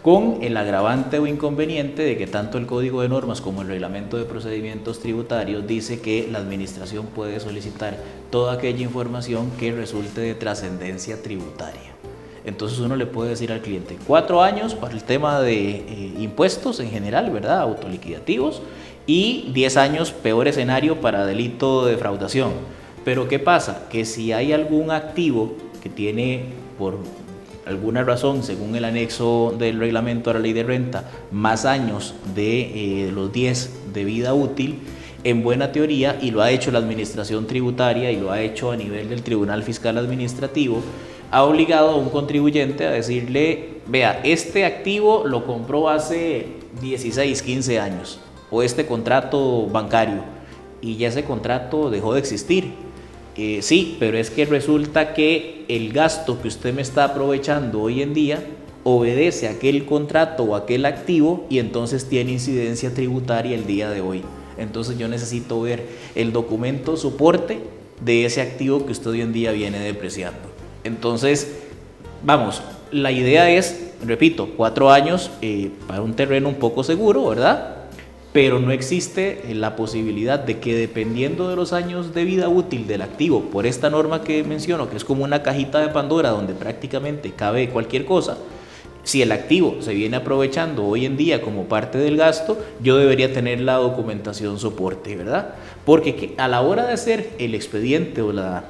Con el agravante o inconveniente de que tanto el Código de Normas como el Reglamento de Procedimientos Tributarios dice que la Administración puede solicitar toda aquella información que resulte de trascendencia tributaria. Entonces uno le puede decir al cliente 4 años para el tema de impuestos en general, ¿verdad? Autoliquidativos, y 10 años, peor escenario, para delito de defraudación. Pero ¿qué pasa? Que si hay algún activo que tiene por alguna razón, según el anexo del reglamento a la ley de renta, más años de los 10 de vida útil, en buena teoría, y lo ha hecho la Administración Tributaria y lo ha hecho a nivel del Tribunal Fiscal Administrativo, ha obligado a un contribuyente a decirle, vea, este activo lo compró hace 16, 15 años, o este contrato bancario, y ya ese contrato dejó de existir. Sí, pero es que resulta que el gasto que usted me está aprovechando hoy en día obedece a aquel contrato o aquel activo y entonces tiene incidencia tributaria el día de hoy. Entonces yo necesito ver el documento soporte de ese activo que usted hoy en día viene depreciando. Entonces, vamos, la idea es, repito, 4 años para un terreno un poco seguro, ¿verdad? Pero no existe la posibilidad de que dependiendo de los años de vida útil del activo, por esta norma que menciono, que es como una cajita de Pandora donde prácticamente cabe cualquier cosa, si el activo se viene aprovechando hoy en día como parte del gasto, yo debería tener la documentación soporte, ¿verdad? Porque a la hora de hacer el expediente o la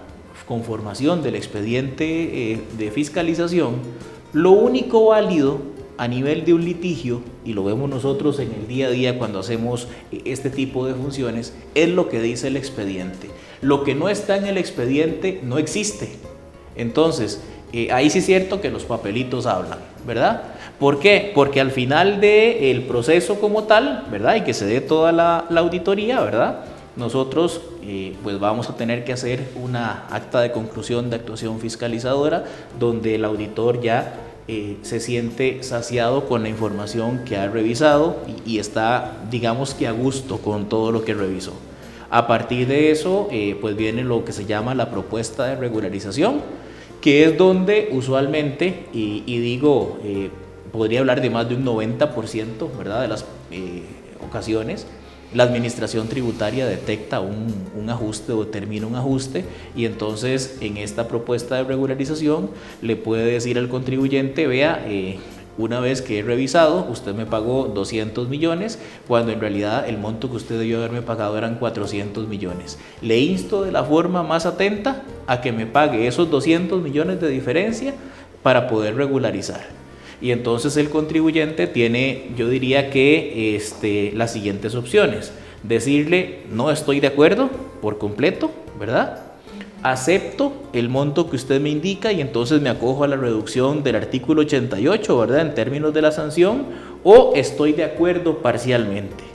conformación del expediente de fiscalización, lo único válido a nivel de un litigio, y lo vemos nosotros en el día a día cuando hacemos este tipo de funciones, es lo que dice el expediente. Lo que no está en el expediente no existe. Entonces, ahí sí es cierto que los papelitos hablan, ¿verdad? ¿Por qué? Porque al final del proceso como tal, ¿verdad? Y que se dé toda la auditoría, ¿verdad? Nosotros pues vamos a tener que hacer una acta de conclusión de actuación fiscalizadora donde el auditor ya se siente saciado con la información que ha revisado y está, digamos que a gusto con todo lo que revisó. A partir de eso, pues viene lo que se llama la propuesta de regularización, que es donde usualmente, y digo, podría hablar de más de un 90%, ¿verdad?, de las ocasiones, la Administración Tributaria detecta un ajuste o determina un ajuste y entonces en esta propuesta de regularización le puede decir al contribuyente, vea, una vez que he revisado, usted me pagó 200 millones, cuando en realidad el monto que usted debió haberme pagado eran 400 millones. Le insto de la forma más atenta a que me pague esos 200 millones de diferencia para poder regularizar. Y entonces el contribuyente tiene, yo diría que las siguientes opciones: decirle no estoy de acuerdo por completo, ¿verdad? Acepto el monto que usted me indica y entonces me acojo a la reducción del artículo 88, ¿verdad?, en términos de la sanción, o estoy de acuerdo parcialmente.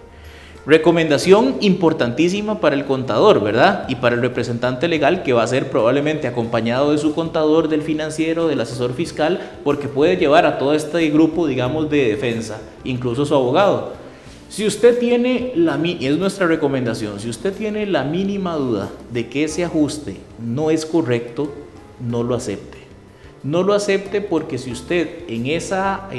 Recomendación importantísima para el contador, ¿verdad? Y para el representante legal, que va a ser probablemente acompañado de su contador, del financiero, del asesor fiscal, porque puede llevar a todo este grupo, digamos, de defensa, incluso su abogado. Si usted tiene es nuestra recomendación, si usted tiene la mínima duda de que ese ajuste no es correcto, no lo acepte. No lo acepte porque si usted en esa,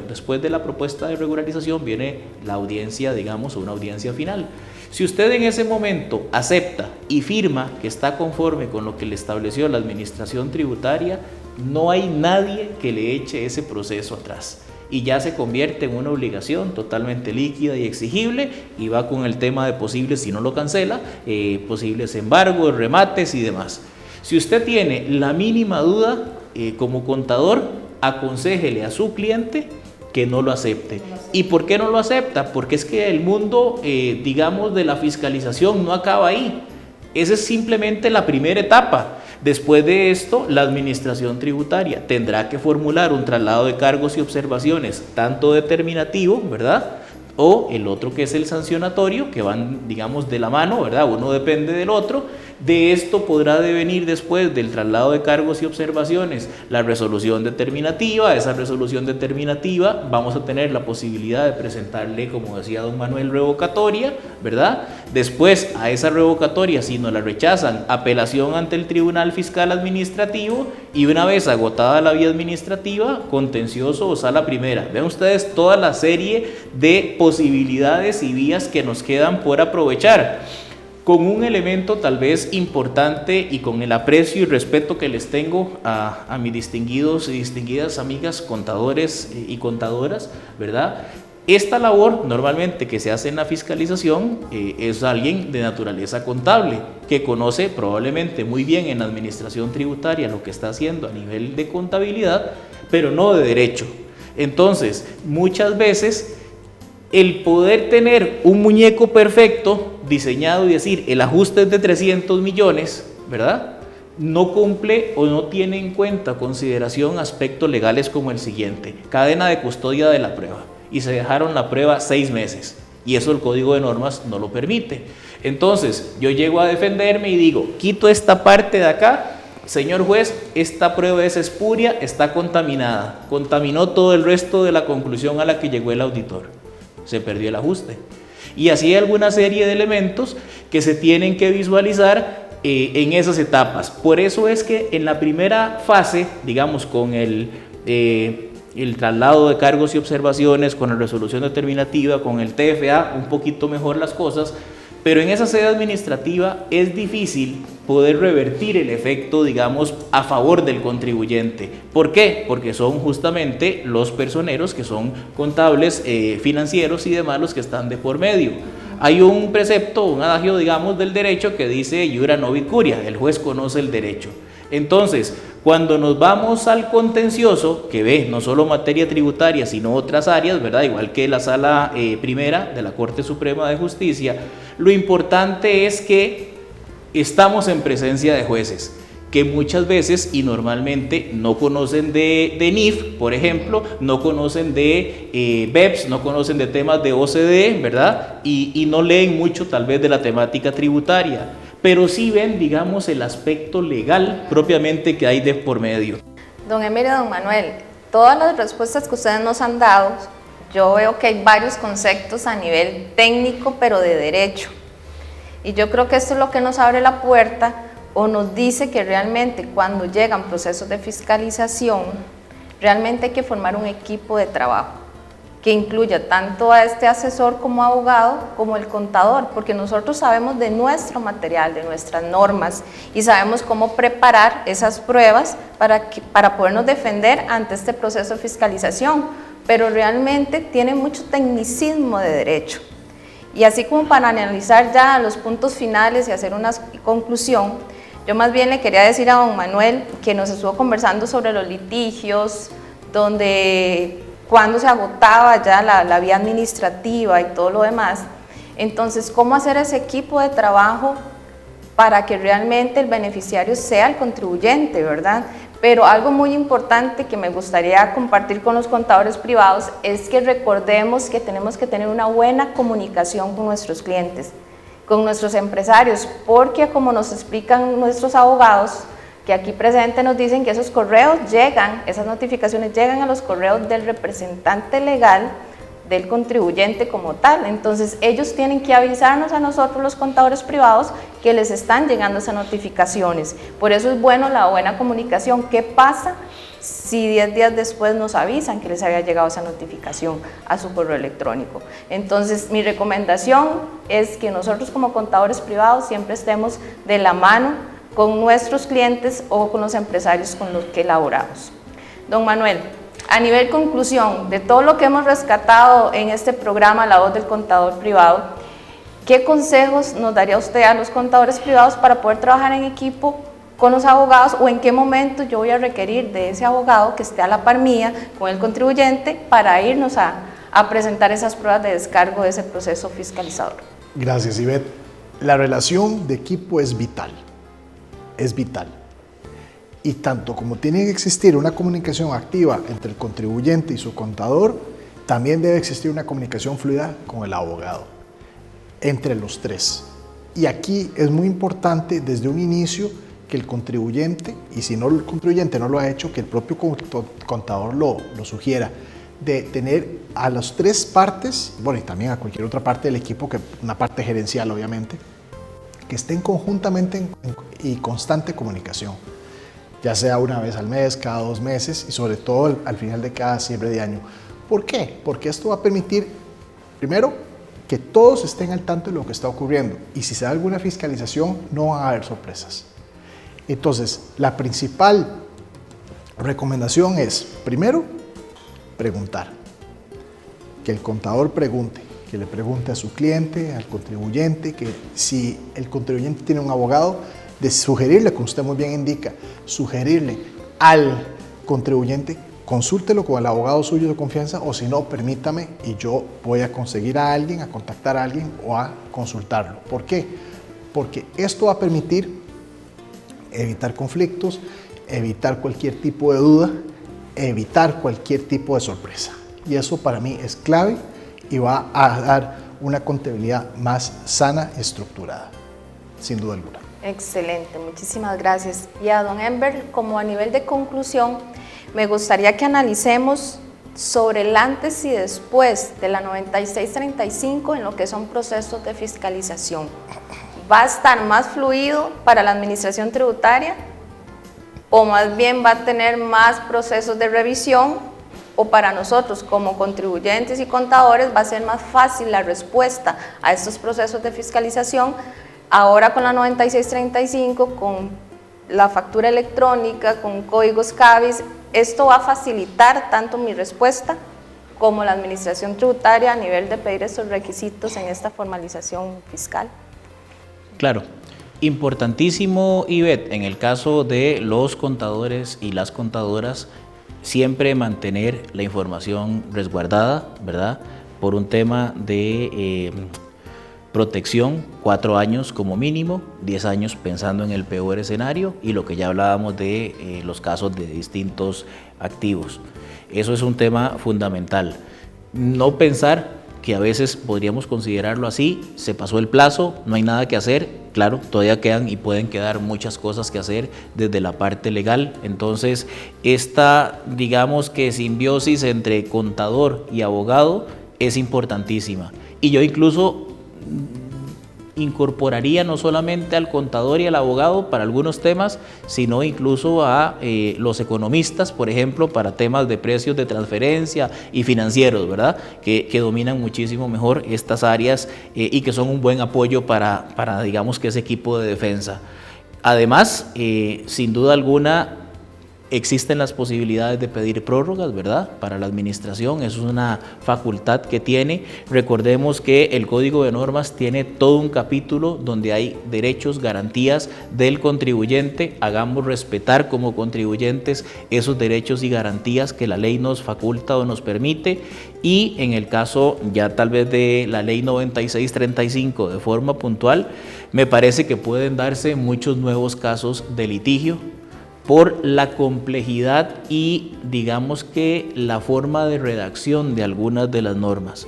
después de la propuesta de regularización viene la audiencia, digamos, o una audiencia final. Si usted en ese momento acepta y firma que está conforme con lo que le estableció la Administración Tributaria, no hay nadie que le eche ese proceso atrás. Y ya se convierte en una obligación totalmente líquida y exigible y va con el tema de posibles, si no lo cancela, posibles embargos, remates y demás. Si usted tiene la mínima duda, como contador, aconséjele a su cliente que no lo acepte. ¿Y por qué no lo acepta? Porque es que el mundo, digamos, de la fiscalización no acaba ahí. Esa es simplemente la primera etapa. Después de esto, la administración tributaria tendrá que formular un traslado de cargos y observaciones, tanto determinativo, ¿verdad?, o el otro que es el sancionatorio, que van, digamos, de la mano, ¿verdad? Uno depende del otro. De esto podrá devenir después del traslado de cargos y observaciones la resolución determinativa. Esa resolución determinativa vamos a tener la posibilidad de presentarle, como decía don Manuel, revocatoria, ¿verdad? Después a esa revocatoria, si nos la rechazan, apelación ante el Tribunal Fiscal Administrativo, y una vez agotada la vía administrativa, contencioso o sala primera. Vean ustedes toda la serie de posibilidades y vías que nos quedan por aprovechar, con un elemento tal vez importante y con el aprecio y respeto que les tengo a mis distinguidos y distinguidas amigas contadores y contadoras, ¿verdad? Esta labor normalmente que se hace en la fiscalización es alguien de naturaleza contable, que conoce probablemente muy bien en la administración tributaria lo que está haciendo a nivel de contabilidad, pero no de derecho. Entonces, muchas veces el poder tener un muñeco perfecto diseñado y decir el ajuste es de 300 millones, ¿verdad?, no cumple o no tiene en cuenta consideración aspectos legales como el siguiente: cadena de custodia de la prueba, y se dejaron la prueba 6 meses, y eso el Código de Normas no lo permite. Entonces yo llego a defenderme y digo, quito esta parte de acá: señor juez, esta prueba es espuria, está contaminada, contaminó todo el resto de la conclusión a la que llegó el auditor, se perdió el ajuste. Y así hay alguna serie de elementos que se tienen que visualizar en esas etapas. Por eso es que en la primera fase, digamos, con el traslado de cargos y observaciones, con la resolución determinativa, con el TFA, un poquito mejor las cosas, pero en esa sede administrativa es difícil poder revertir el efecto, digamos, a favor del contribuyente. ¿Por qué? Porque son justamente los personeros que son contables, financieros y demás los que están de por medio. Hay un precepto, un adagio, digamos, del derecho que dice iura novit curia, el juez conoce el derecho. Entonces, cuando nos vamos al contencioso, que ve no solo materia tributaria, sino otras áreas, ¿verdad?, igual que la sala primera de la Corte Suprema de Justicia, lo importante es que estamos en presencia de jueces que muchas veces y normalmente no conocen de NIF, por ejemplo, no conocen de BEPS, no conocen de temas de OCDE, ¿verdad?, y no leen mucho tal vez de la temática tributaria, pero sí ven, digamos, el aspecto legal propiamente que hay de por medio. Don Emilio, don Manuel, todas las respuestas que ustedes nos han dado, yo veo que hay varios conceptos a nivel técnico, pero de derecho. Y yo creo que esto es lo que nos abre la puerta o nos dice que realmente cuando llegan procesos de fiscalización, realmente hay que formar un equipo de trabajo que incluya tanto a este asesor como abogado, como el contador, porque nosotros sabemos de nuestro material, de nuestras normas, y sabemos cómo preparar esas pruebas para podernos defender ante este proceso de fiscalización, pero realmente tiene mucho tecnicismo de derecho. Y así como para analizar ya los puntos finales y hacer una conclusión, yo más bien le quería decir a don Manuel que nos estuvo conversando sobre los litigios, donde cuando se agotaba ya la vía administrativa y todo lo demás. Entonces, ¿cómo hacer ese equipo de trabajo para que realmente el beneficiario sea el contribuyente, ¿verdad? Pero algo muy importante que me gustaría compartir con los contadores privados es que recordemos que tenemos que tener una buena comunicación con nuestros clientes, con nuestros empresarios, porque como nos explican nuestros abogados, que aquí presentes nos dicen que esos correos llegan, esas notificaciones llegan a los correos del representante legal del contribuyente como tal. Entonces ellos tienen que avisarnos a nosotros los contadores privados que les están llegando esas notificaciones. Por eso es bueno la buena comunicación. ¿Qué pasa si 10 días después nos avisan que les había llegado esa notificación a su correo electrónico? Entonces mi recomendación es que nosotros como contadores privados siempre estemos de la mano con nuestros clientes o con los empresarios con los que elaboramos. Don Manuel, a nivel conclusión de todo lo que hemos rescatado en este programa La Voz del Contador Privado, ¿qué consejos nos daría usted a los contadores privados para poder trabajar en equipo con los abogados, o en qué momento yo voy a requerir de ese abogado que esté a la par mía con el contribuyente para irnos a presentar esas pruebas de descargo de ese proceso fiscalizador? Gracias, Ivette. La relación de equipo es vital, es vital. Y tanto como tiene que existir una comunicación activa entre el contribuyente y su contador, también debe existir una comunicación fluida con el abogado, entre los tres. Y aquí es muy importante desde un inicio que el contribuyente, y si no el contribuyente no lo ha hecho, que el propio contador lo sugiera, de tener a las tres partes, bueno, y también a cualquier otra parte del equipo, que una parte gerencial obviamente, que estén conjuntamente y constante comunicación, ya sea una vez al mes, cada 2 meses y sobre todo al final de cada cierre de año. ¿Por qué? Porque esto va a permitir, primero, que todos estén al tanto de lo que está ocurriendo y si se da alguna fiscalización no van a haber sorpresas. Entonces, la principal recomendación es, primero, preguntar. Que el contador pregunte, que le pregunte a su cliente, al contribuyente, que si el contribuyente tiene un abogado, de sugerirle, como usted muy bien indica, sugerirle al contribuyente, consúltelo con el abogado suyo de confianza o si no, permítame y yo voy a conseguir a alguien, a contactar a alguien o a consultarlo. ¿Por qué? Porque esto va a permitir evitar conflictos, evitar cualquier tipo de duda, evitar cualquier tipo de sorpresa. Y eso para mí es clave y va a dar una contabilidad más sana y estructurada, sin duda alguna. Excelente, muchísimas gracias. Y a don Enver, como a nivel de conclusión, me gustaría que analicemos sobre el antes y después de la 9635 en lo que son procesos de fiscalización. ¿Va a estar más fluido para la administración tributaria o más bien va a tener más procesos de revisión, o para nosotros como contribuyentes y contadores va a ser más fácil la respuesta a estos procesos de fiscalización ahora con la 9635, con la factura electrónica, con códigos CABIS? Esto va a facilitar tanto mi respuesta como la administración tributaria a nivel de pedir esos requisitos en esta formalización fiscal. Claro, importantísimo, Ivette, en el caso de los contadores y las contadoras, siempre mantener la información resguardada, ¿verdad? Por un tema de protección, 4 años como mínimo, 10 años pensando en el peor escenario y lo que ya hablábamos de los casos de distintos activos. Eso es un tema fundamental. No pensar que a veces podríamos considerarlo así, se pasó el plazo, no hay nada que hacer. Claro, todavía quedan y pueden quedar muchas cosas que hacer desde la parte legal. Entonces, esta, digamos que simbiosis entre contador y abogado es importantísima. Y yo incluso incorporaría no solamente al contador y al abogado para algunos temas, sino incluso a los economistas, por ejemplo, para temas de precios de transferencia y financieros, ¿verdad? Que dominan muchísimo mejor estas áreas y que son un buen apoyo para digamos que ese equipo de defensa. Además, sin duda alguna, existen las posibilidades de pedir prórrogas, ¿verdad? Para la administración, eso es una facultad que tiene. Recordemos que el Código de Normas tiene todo un capítulo donde hay derechos, garantías del contribuyente. Hagamos respetar como contribuyentes esos derechos y garantías que la ley nos faculta o nos permite. Y en el caso ya tal vez de la ley 9635 de forma puntual, me parece que pueden darse muchos nuevos casos de litigio por la complejidad y digamos que la forma de redacción de algunas de las normas.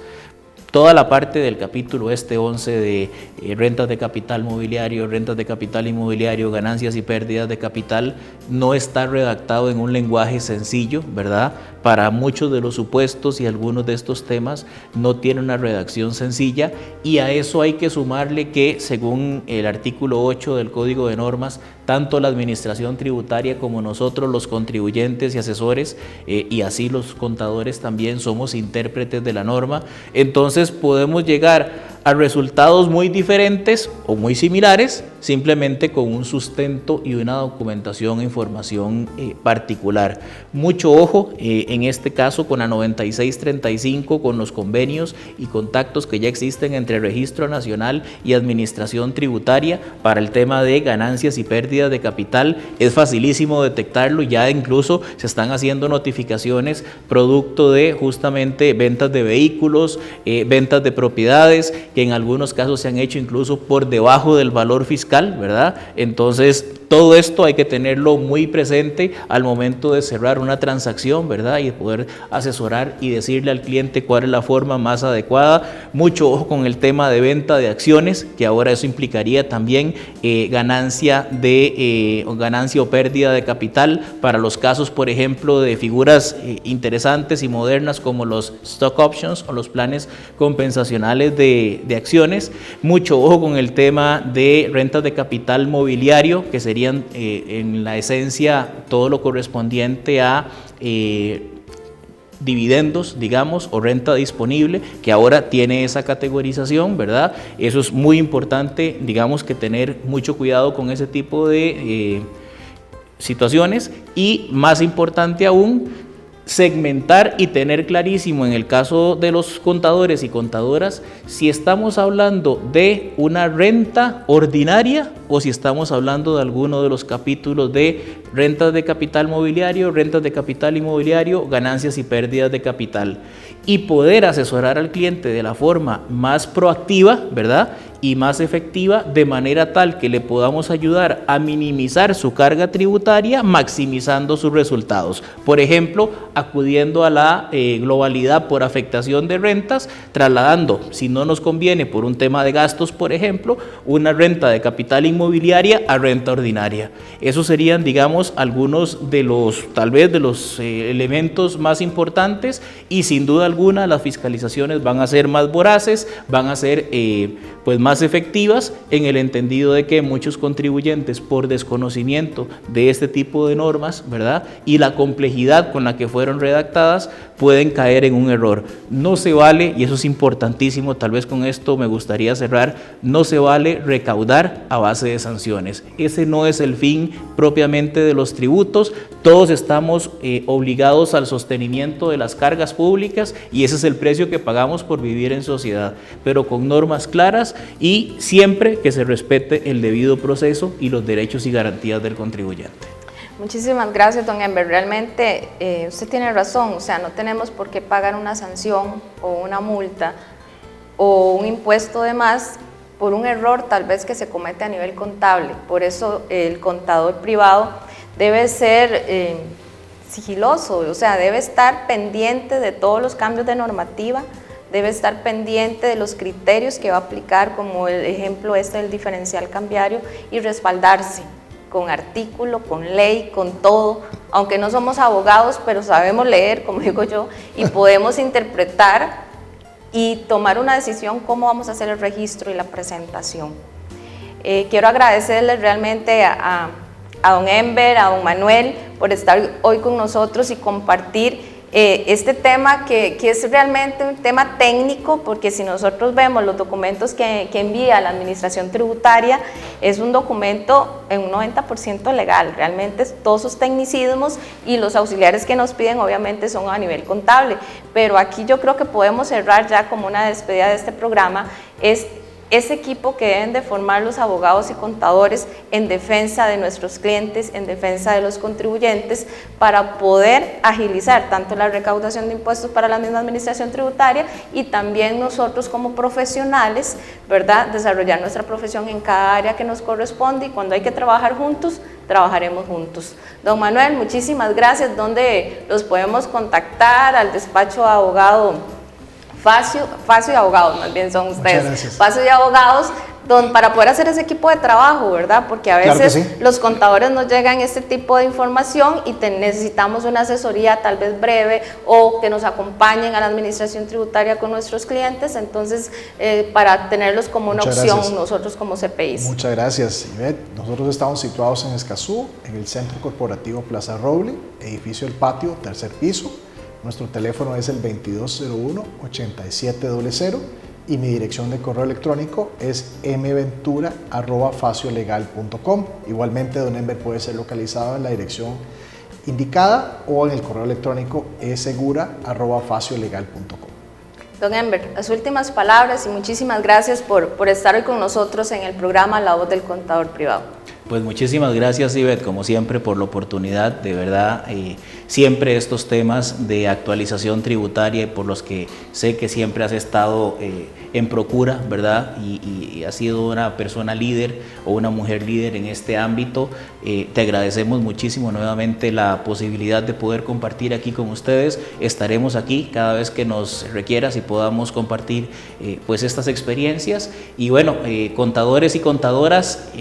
Toda la parte del capítulo 11 de rentas de capital mobiliario, rentas de capital inmobiliario, ganancias y pérdidas de capital, no está redactado en un lenguaje sencillo, ¿verdad? Para muchos de los supuestos y algunos de estos temas no tiene una redacción sencilla, y a eso hay que sumarle que, según el artículo 8 del Código de Normas, tanto la administración tributaria como nosotros los contribuyentes y asesores, y así los contadores también somos intérpretes de la norma. Entonces podemos llegar a resultados muy diferentes o muy similares, simplemente con un sustento y una documentación e información particular. Mucho ojo en este caso con la 9635, con los convenios y contactos que ya existen entre Registro Nacional y Administración Tributaria para el tema de ganancias y pérdidas de capital. Es facilísimo detectarlo, ya incluso se están haciendo notificaciones producto de justamente ventas de vehículos, ventas de propiedades, que en algunos casos se han hecho incluso por debajo del valor fiscal, ¿verdad? Entonces, todo esto hay que tenerlo muy presente al momento de cerrar una transacción, ¿verdad? Y poder asesorar y decirle al cliente cuál es la forma más adecuada. Mucho ojo con el tema de venta de acciones, que ahora eso implicaría también ganancia o pérdida de capital para los casos, por ejemplo, de figuras interesantes y modernas como los stock options o los planes compensacionales de acciones. Mucho ojo con el tema de rentas de capital mobiliario, que serían en la esencia todo lo correspondiente a dividendos, digamos, o renta disponible, que ahora tiene esa categorización, ¿verdad? Eso es muy importante, digamos, que tener mucho cuidado con ese tipo de situaciones, y más importante aún, segmentar y tener clarísimo en el caso de los contadores y contadoras si estamos hablando de una renta ordinaria o si estamos hablando de alguno de los capítulos de rentas de capital mobiliario, rentas de capital inmobiliario, ganancias y pérdidas de capital, y poder asesorar al cliente de la forma más proactiva, ¿verdad?, y más efectiva, de manera tal que le podamos ayudar a minimizar su carga tributaria, maximizando sus resultados. Por ejemplo, acudiendo a la globalidad por afectación de rentas, trasladando, si no nos conviene por un tema de gastos, por ejemplo, una renta de capital inmobiliaria a renta ordinaria. Esos serían, digamos, algunos de los, tal vez, de los elementos más importantes, y sin duda alguna las fiscalizaciones van a ser más voraces, van a ser pues más efectivas, en el entendido de que muchos contribuyentes, por desconocimiento de este tipo de normas, ¿verdad?, y la complejidad con la que fueron redactadas, pueden caer en un error. No se vale, y eso es importantísimo, tal vez con esto me gustaría cerrar, no se vale recaudar a base de sanciones. Ese no es el fin propiamente de los tributos. Todos estamos obligados al sostenimiento de las cargas públicas, y ese es el precio que pagamos por vivir en sociedad, pero con normas claras y siempre que se respete el debido proceso y los derechos y garantías del contribuyente. Muchísimas gracias, don Enver. Realmente usted tiene razón, o sea, no tenemos por qué pagar una sanción o una multa o un impuesto de más por un error tal vez que se comete a nivel contable. Por eso el contador privado debe ser sigiloso, o sea, debe estar pendiente de todos los cambios de normativa, debe estar pendiente de los criterios que va a aplicar, como el ejemplo del diferencial cambiario, y respaldarse con artículo, con ley, con todo, aunque no somos abogados, pero sabemos leer, como digo yo, y podemos interpretar y tomar una decisión cómo vamos a hacer el registro y la presentación. Quiero agradecerles realmente a don Enver, a don Manuel, por estar hoy con nosotros y compartir este tema que es realmente un tema técnico, porque si nosotros vemos los documentos que envía la Administración Tributaria, es un documento en un 90% legal, realmente todos sus tecnicismos y los auxiliares que nos piden obviamente son a nivel contable, pero aquí yo creo que podemos cerrar ya como una despedida de este programa, es ese equipo que deben de formar los abogados y contadores en defensa de nuestros clientes, en defensa de los contribuyentes, para poder agilizar tanto la recaudación de impuestos para la misma Administración Tributaria y también nosotros como profesionales, ¿verdad?, desarrollar nuestra profesión en cada área que nos corresponde, y cuando hay que trabajar juntos, trabajaremos juntos. Don Manuel, muchísimas gracias. ¿Dónde los podemos contactar? Al despacho de abogado Facio y Abogados, más bien son ustedes, Facio y Abogados, para poder hacer ese equipo de trabajo, ¿verdad? Porque a veces claro los contadores nos llegan este tipo de información y necesitamos una asesoría tal vez breve, o que nos acompañen a la Administración Tributaria con nuestros clientes, entonces para tenerlos como una opción nosotros como CPIs. Muchas gracias, Ivette. Nosotros estamos situados en Escazú, en el Centro Corporativo Plaza Roble, edificio El Patio, tercer piso. Nuestro teléfono es el 2201-8700 y mi dirección de correo electrónico es mventura@faciolegal.com. Igualmente, don Enver puede ser localizado en la dirección indicada o en el correo electrónico esegura@faciolegal.com. Don Enver, las últimas palabras, y muchísimas gracias por estar hoy con nosotros en el programa La Voz del Contador Privado. Pues muchísimas gracias, Ivette, como siempre, por la oportunidad. De verdad, siempre estos temas de actualización tributaria y por los que sé que siempre has estado en procura, ¿verdad? Y has sido una persona líder o una mujer líder en este ámbito. Te agradecemos muchísimo nuevamente la posibilidad de poder compartir aquí con ustedes. Estaremos aquí cada vez que nos requieras y podamos compartir pues estas experiencias. Y bueno, contadores y contadoras,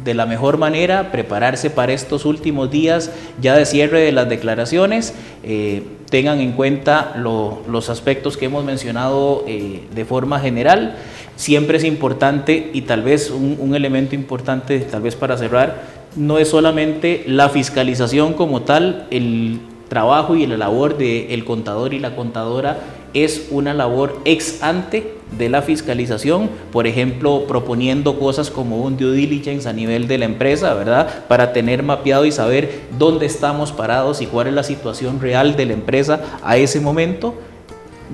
de la mejor manera, prepararse para estos últimos días ya de cierre de las declaraciones. Tengan en cuenta los aspectos que hemos mencionado de forma general. Siempre es importante, y tal vez un elemento importante, tal vez para cerrar, no es solamente la fiscalización como tal, el trabajo y la labor del contador y la contadora es una labor ex ante de la fiscalización, por ejemplo, proponiendo cosas como un due diligence a nivel de la empresa, ¿verdad? Para tener mapeado y saber dónde estamos parados y cuál es la situación real de la empresa a ese momento,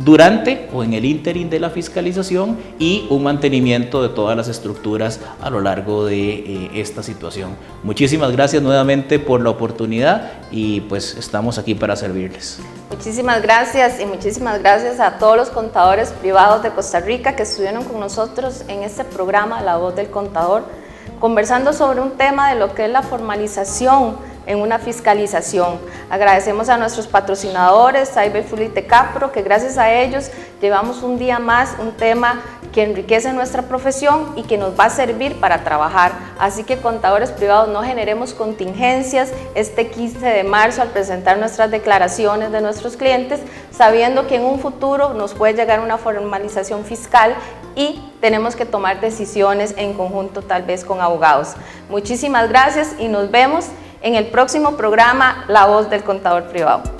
durante o en el ínterin de la fiscalización, y un mantenimiento de todas las estructuras a lo largo de esta situación. Muchísimas gracias nuevamente por la oportunidad y pues estamos aquí para servirles. Muchísimas gracias, y muchísimas gracias a todos los contadores privados de Costa Rica que estuvieron con nosotros en este programa La Voz del Contador, conversando sobre un tema de lo que es la formalización en una fiscalización. Agradecemos a nuestros patrocinadores, Cyberfuel y Tecapro, que gracias a ellos llevamos un día más un tema que enriquece nuestra profesión y que nos va a servir para trabajar. Así que, contadores privados, no generemos contingencias este 15 de marzo al presentar nuestras declaraciones de nuestros clientes, sabiendo que en un futuro nos puede llegar una formalización fiscal y tenemos que tomar decisiones en conjunto, tal vez con abogados. Muchísimas gracias y nos vemos en el próximo programa La Voz del Contador Privado.